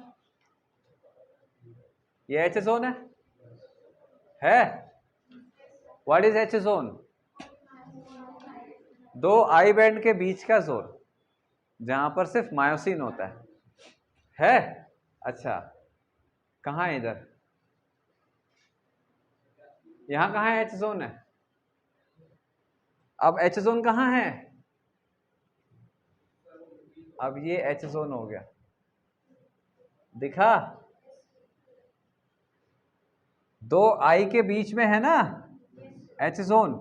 ये एच जोन है? व्हाट इज एच जोन, दो आई बैंड के बीच का जोन जहां पर सिर्फ मायोसिन होता है? अच्छा कहां है इधर, यहां कहां है एच जोन है? अब एच जोन कहां है, अब ये एच जोन हो गया, दिखा? दो आई के बीच में है ना एच जोन,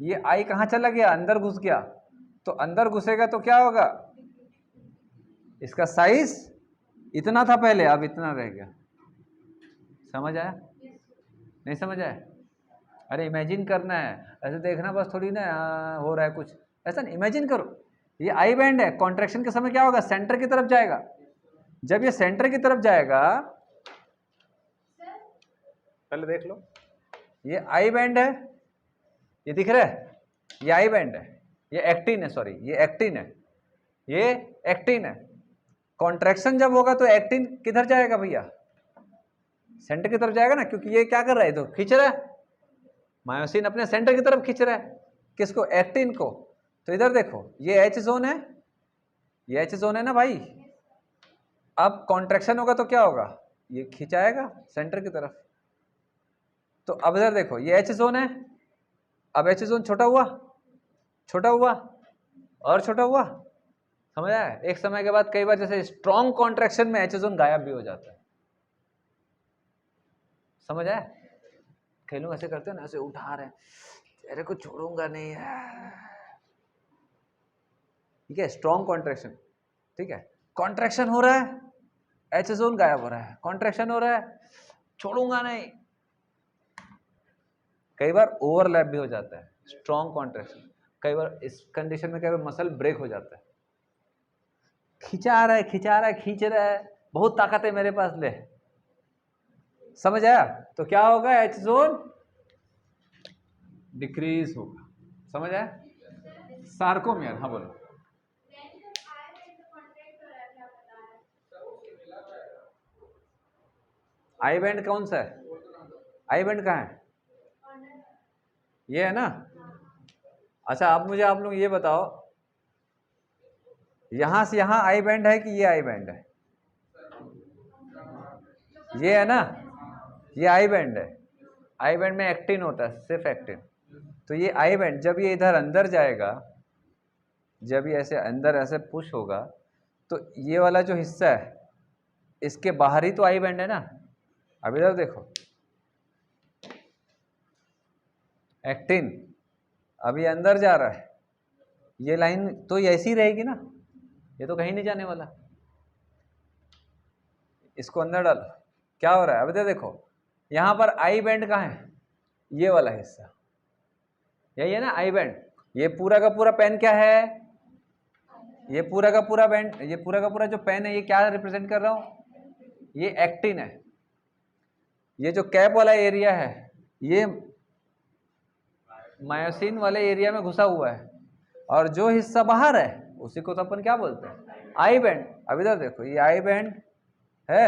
ये आई कहां चला गया, अंदर घुस गया। तो अंदर घुसेगा तो क्या होगा, इसका साइज इतना था पहले, अब इतना रह गया। समझ आया नहीं समझ आया? अरे इमेजिन करना है, ऐसे देखना बस थोड़ी ना हो रहा है कुछ, ऐसा नहीं, इमेजिन करो। ये आई बैंड है, कॉन्ट्रैक्शन के समय क्या होगा, सेंटर की तरफ जाएगा। जब ये सेंटर की तरफ जाएगा, पहले देख लो, ये आई बैंड है, ये दिख रहा है, ये आई बैंड है, ये एक्टिन है, सॉरी ये एक्टिन है, ये एक्टिन है। कॉन्ट्रैक्शन जब होगा तो एक्टिन किधर जाएगा भैया, सेंटर की तरफ जाएगा ना, क्योंकि ये क्या कर रहा है, तो खींच रहा है, मायोसिन अपने सेंटर की तरफ खींच रहा है, किसको, एक्टिन को। तो इधर देखो, ये एच जोन है, ये एच जोन है ना भाई। अब कॉन्ट्रैक्शन होगा तो क्या होगा, ये खिंचाएगा सेंटर की तरफ। तो अब इधर देखो, ये एच जोन है, अब एच जोन छोटा हुआ, छोटा हुआ और छोटा हुआ, समझ आया? एक समय के बाद कई बार जैसे स्ट्रॉन्ग कॉन्ट्रैक्शन में एच जोन गायब भी हो जाता है। समझ आया? कई लोग ऐसे करते हैं ना, ऐसे उठा रहे हैं, तेरे को छोड़ूंगा नहीं है, ठीक है, स्ट्रॉन्ग कॉन्ट्रैक्शन, ठीक है, कॉन्ट्रैक्शन हो रहा है, एच जोन गायब हो रहा है, कॉन्ट्रैक्शन हो रहा है, छोड़ूंगा नहीं। कई बार ओवरलैप भी हो जाता है, स्ट्रॉन्ग कॉन्ट्रैक्शन, कई बार इस कंडीशन में कई बार मसल ब्रेक हो जाता है, खिंचा रहा है, खिंचा रहा है, खींच रहा है, बहुत ताकत है मेरे पास, ले। समझ आया? तो क्या होगा, एच जोन डिक्रीज होगा। समझ आया? सार्कोमियर, हाँ बोलो। आई बैंड कौन सा है, आई बैंड कहाँ है, ये है ना? अच्छा आप मुझे, आप लोग ये बताओ, यहां से यहां आई बैंड है कि ये आई बैंड है, ये है ना, ये आई बैंड है। आई बैंड में एक्टिन होता है, सिर्फ एक्टिन। तो ये आई बैंड जब ये इधर अंदर जाएगा, जब ये ऐसे अंदर ऐसे पुश होगा, तो ये वाला जो हिस्सा है, इसके बाहर ही तो आई बैंड है ना। अब इधर देखो, एक्टिन अब ये अंदर जा रहा है, ये लाइन तो ऐसी रहेगी ना, ये तो कहीं नहीं जाने वाला। इसको अंदर डालो, क्या हो रहा है, अब इधर देखो, यहां पर आई बैंड कहाँ है, ये वाला हिस्सा, यही है ना आई बैंड। ये पूरा का पूरा पेन क्या है, ये पूरा का पूरा बैंड, ये पूरा का पूरा जो पेन है, ये क्या रिप्रेजेंट कर रहा हूं, ये एक्टिन है। ये जो कैप वाला एरिया है, ये मायोसिन वाले एरिया में घुसा हुआ है, और जो हिस्सा बाहर है उसी को तो अपन क्या बोलते हैं, आई बैंड। अब इधर देखो, ये आई बैंड है,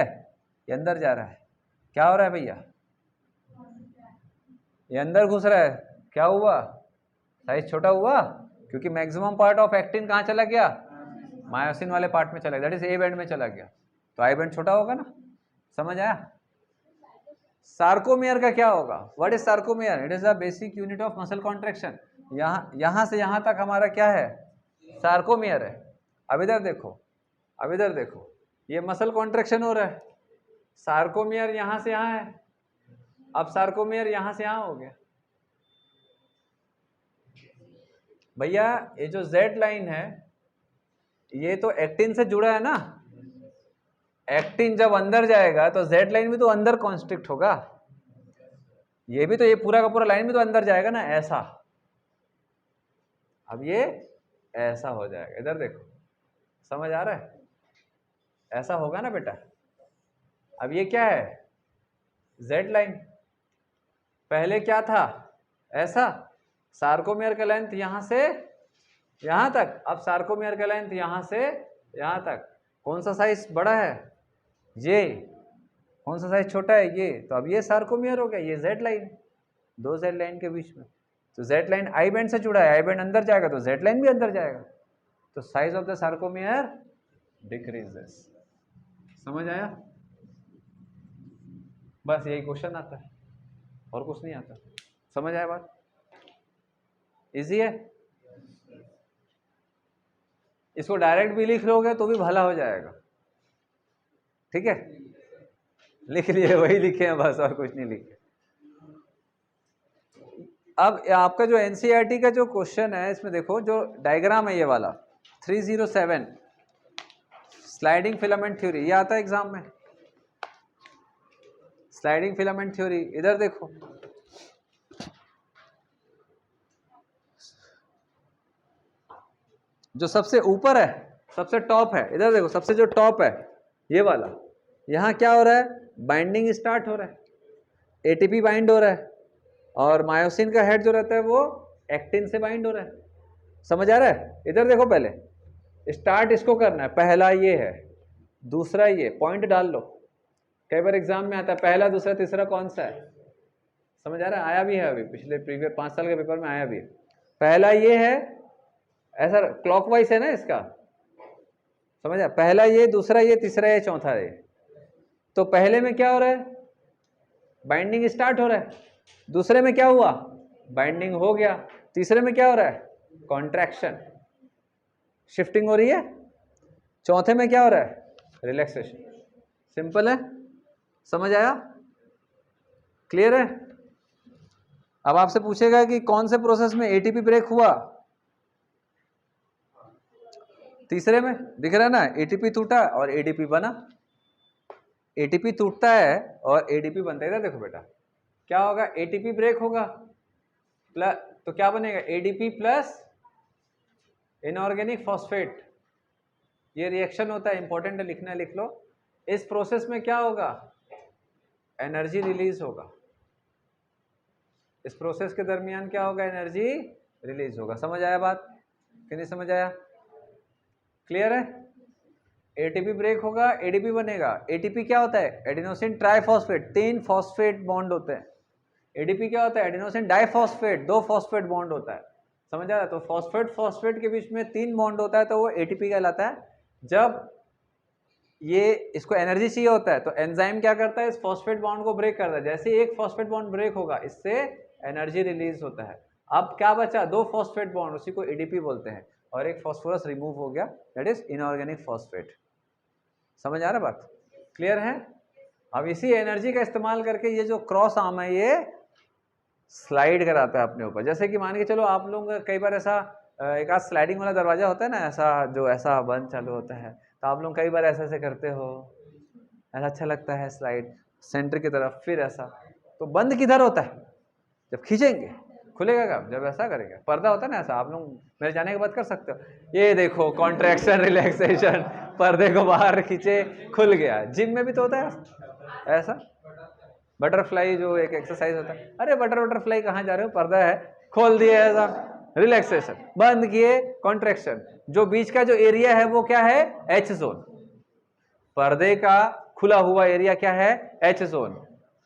ये अंदर जा रहा है, क्या हो रहा है भैया, ये अंदर घुस रहा है, क्या हुआ, साइज छोटा हुआ, क्योंकि मैक्सिमम पार्ट ऑफ एक्टिन कहाँ चला गया, मायोसिन वाले पार्ट में चला गया, दैट इज ए बैंड में चला गया, तो आई बैंड छोटा होगा ना। समझ आया? सार्कोमियर का क्या होगा? What is sarcomere? It is the basic unit of muscle contraction. यहां से यहां तक हमारा क्या है? सार्कोमियर है। अब इधर देखो, अब इधर देखो, ये मसल कॉन्ट्रेक्शन हो रहा है, सार्कोमियर यहां से यहां है, अब सार्कोमियर यहां से यहां हो गया। भैया ये जो जेड लाइन है ये तो एक्टिन से जुड़ा है ना, एक्टिन जब अंदर जाएगा तो जेड लाइन भी तो अंदर कॉन्स्ट्रिक्ट होगा, ये भी तो, ये पूरा का पूरा लाइन भी तो अंदर जाएगा ना, ऐसा। अब ये ऐसा हो जाएगा, इधर देखो, समझ आ रहा है? ऐसा होगा ना बेटा। अब ये क्या है? Z line. पहले क्या था? ऐसा। सार्कोमियर का लेंथ यहां से यहां तक, अब सार्कोमियर का लेंथ यहां से यहां तक। कौन सा साइज बड़ा है? ये। कौन सा साइज छोटा है? ये। तो अब ये सार्कोमियर हो गया, ये जेड लाइन, दो जेड लाइन के बीच में। तो जेड लाइन आई बैंड से जुड़ा है, आई बैंड अंदर जाएगा तो जेड लाइन भी अंदर जाएगा, तो size of the sarcomere decreases. समझ आया? बस यही क्वेश्चन आता है, और कुछ नहीं आता। समझ आया बात? इजी है। इसको डायरेक्ट भी लिख लोगे तो भी भला हो जाएगा, ठीक है? लिख लिए, वही लिखे हैं बस, और कुछ नहीं लिखे। अब आपका जो एनसीईआरटी का जो क्वेश्चन है, इसमें देखो जो डायग्राम है ये वाला 307 स्लाइडिंग फिलामेंट थ्योरी, ये आता है एग्जाम में, स्लाइडिंग फिलामेंट थ्योरी। इधर देखो, जो सबसे ऊपर है, सबसे टॉप है, इधर देखो, सबसे जो टॉप है ये वाला, यहां क्या हो रहा है? बाइंडिंग स्टार्ट हो रहा है, एटीपी बाइंड हो रहा है, और मायोसिन का हेड जो रहता है वो एक्टिन से बाइंड हो रहा है। समझ आ रहा है? इधर देखो, पहले स्टार्ट इसको करना है, पहला ये है, दूसरा ये, पॉइंट डाल लो, कई बार एग्जाम में आता है पहला, दूसरा, तीसरा कौन सा है। समझ आ रहा है? आया भी है, अभी पिछले प्रीवियस 5 साल के पेपर में आया भी है। पहला ये है, ऐसा क्लॉकवाइज है ना इसका, समझ आ? पहला ये, दूसरा ये, तीसरा ये, चौथा ये। तो पहले में क्या हो रहा है? बाइंडिंग स्टार्ट हो रहा है, दूसरे में क्या हुआ? बाइंडिंग हो गया, तीसरे में क्या हो रहा है? कॉन्ट्रैक्शन, शिफ्टिंग हो रही है, चौथे में क्या हो रहा है? रिलैक्सेशन। सिंपल है, समझ आया? क्लियर है? अब आपसे पूछेगा कि कौन से प्रोसेस में एटीपी ब्रेक हुआ? तीसरे में, दिख रहा है ना, एटीपी टूटा और एडीपी बना। एटीपी टूटता है और एडीपी बनता है। इधर देखो बेटा, क्या होगा? एटीपी ब्रेक होगा प्लस, तो क्या बनेगा? ADP plus inorganic phosphate. ये रिएक्शन होता है, इंपॉर्टेंट है, लिखना है, लिख लो। इस प्रोसेस में क्या होगा? एनर्जी रिलीज होगा। इस प्रोसेस के दरमियान क्या होगा? एनर्जी रिलीज होगा। समझ आया बात कि नहीं समझ आया? क्लियर है? एटीपी ब्रेक होगा, एडीपी बनेगा। एटीपी क्या होता है? एडिनोसिन ट्राइफॉस्फेट, 3 फॉस्फेट बॉन्ड होते हैं। एडीपी क्या होता है? एडिनोसिन डाइफॉस्फेट, 2 फॉस्फेट बॉन्ड होता है। समझ आ रहा है? तो फॉस्फेट फॉस्फेट के बीच में 3 बॉन्ड होता है, तो वो एटीपी कहलाता है। जब ये इसको एनर्जी चाहिए होता है तो एंजाइम क्या करता है? इस फॉस्फेट बॉन्ड को ब्रेक करता है। जैसे एक फॉस्फेट बॉन्ड ब्रेक होगा, इससे एनर्जी रिलीज होता है। अब क्या बचा? 2 फॉस्फेट बॉन्ड, उसी को एडीपी बोलते हैं, और एक फॉस्फोरस रिमूव हो गया, दैट इज इनऑर्गेनिक फॉस्फेट। समझ आ रहा बात? क्लियर है? अब इसी एनर्जी का इस्तेमाल करके ये जो क्रॉस आर्म है ये स्लाइड कराता है अपने ऊपर। जैसे कि मान के चलो, आप लोग कई बार ऐसा एक आध स्लाइडिंग वाला दरवाजा होता है ना, ऐसा जो ऐसा बंद चालू होता है, तो आप लोग कई बार ऐसे ऐसे करते हो, ऐसा अच्छा लगता है, स्लाइड सेंटर की तरफ, फिर ऐसा। तो बंद किधर होता है? जब खींचेंगे, खुलेगा कब? जब ऐसा करेंगे। पर्दा होता है ना ऐसा, आप लोग मेरे जाने के बाद कर सकते हो। ये देखो, कॉन्ट्रैक्शन, रिलैक्सेशन, पर्दे को बाहर खींचे, खुल गया। जिम में भी तो होता है ऐसा, बटरफ्लाई जो एक एक्सरसाइज होता है। अरे बटरफ्लाई कहाँ जा रहे हो? पर्दा है, खोल दिए ऐसा, रिलैक्सेशन, बंद किए, कॉन्ट्रैक्शन। जो बीच का जो एरिया है वो क्या है? H zone. पर्दे का खुला हुआ एरिया क्या है? H zone.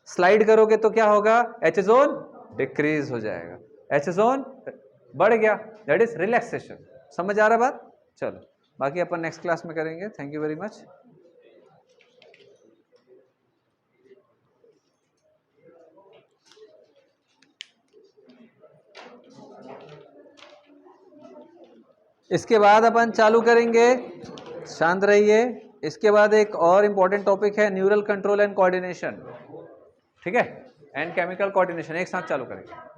स्लाइड करोगे तो क्या होगा? एच जोन डिक्रीज हो जाएगा, एच जोन बढ़ गया, दैट इज रिलैक्सेशन। समझ आ रहा बात? चलो, बाकी अपन नेक्स्ट क्लास में करेंगे। Thank you very much. इसके बाद अपन चालू करेंगे, शांत रहिए। इसके बाद एक और इम्पॉर्टेंट टॉपिक है न्यूरल कंट्रोल एंड कोऑर्डिनेशन, ठीक है, एंड केमिकल कोऑर्डिनेशन, एक साथ चालू करेंगे।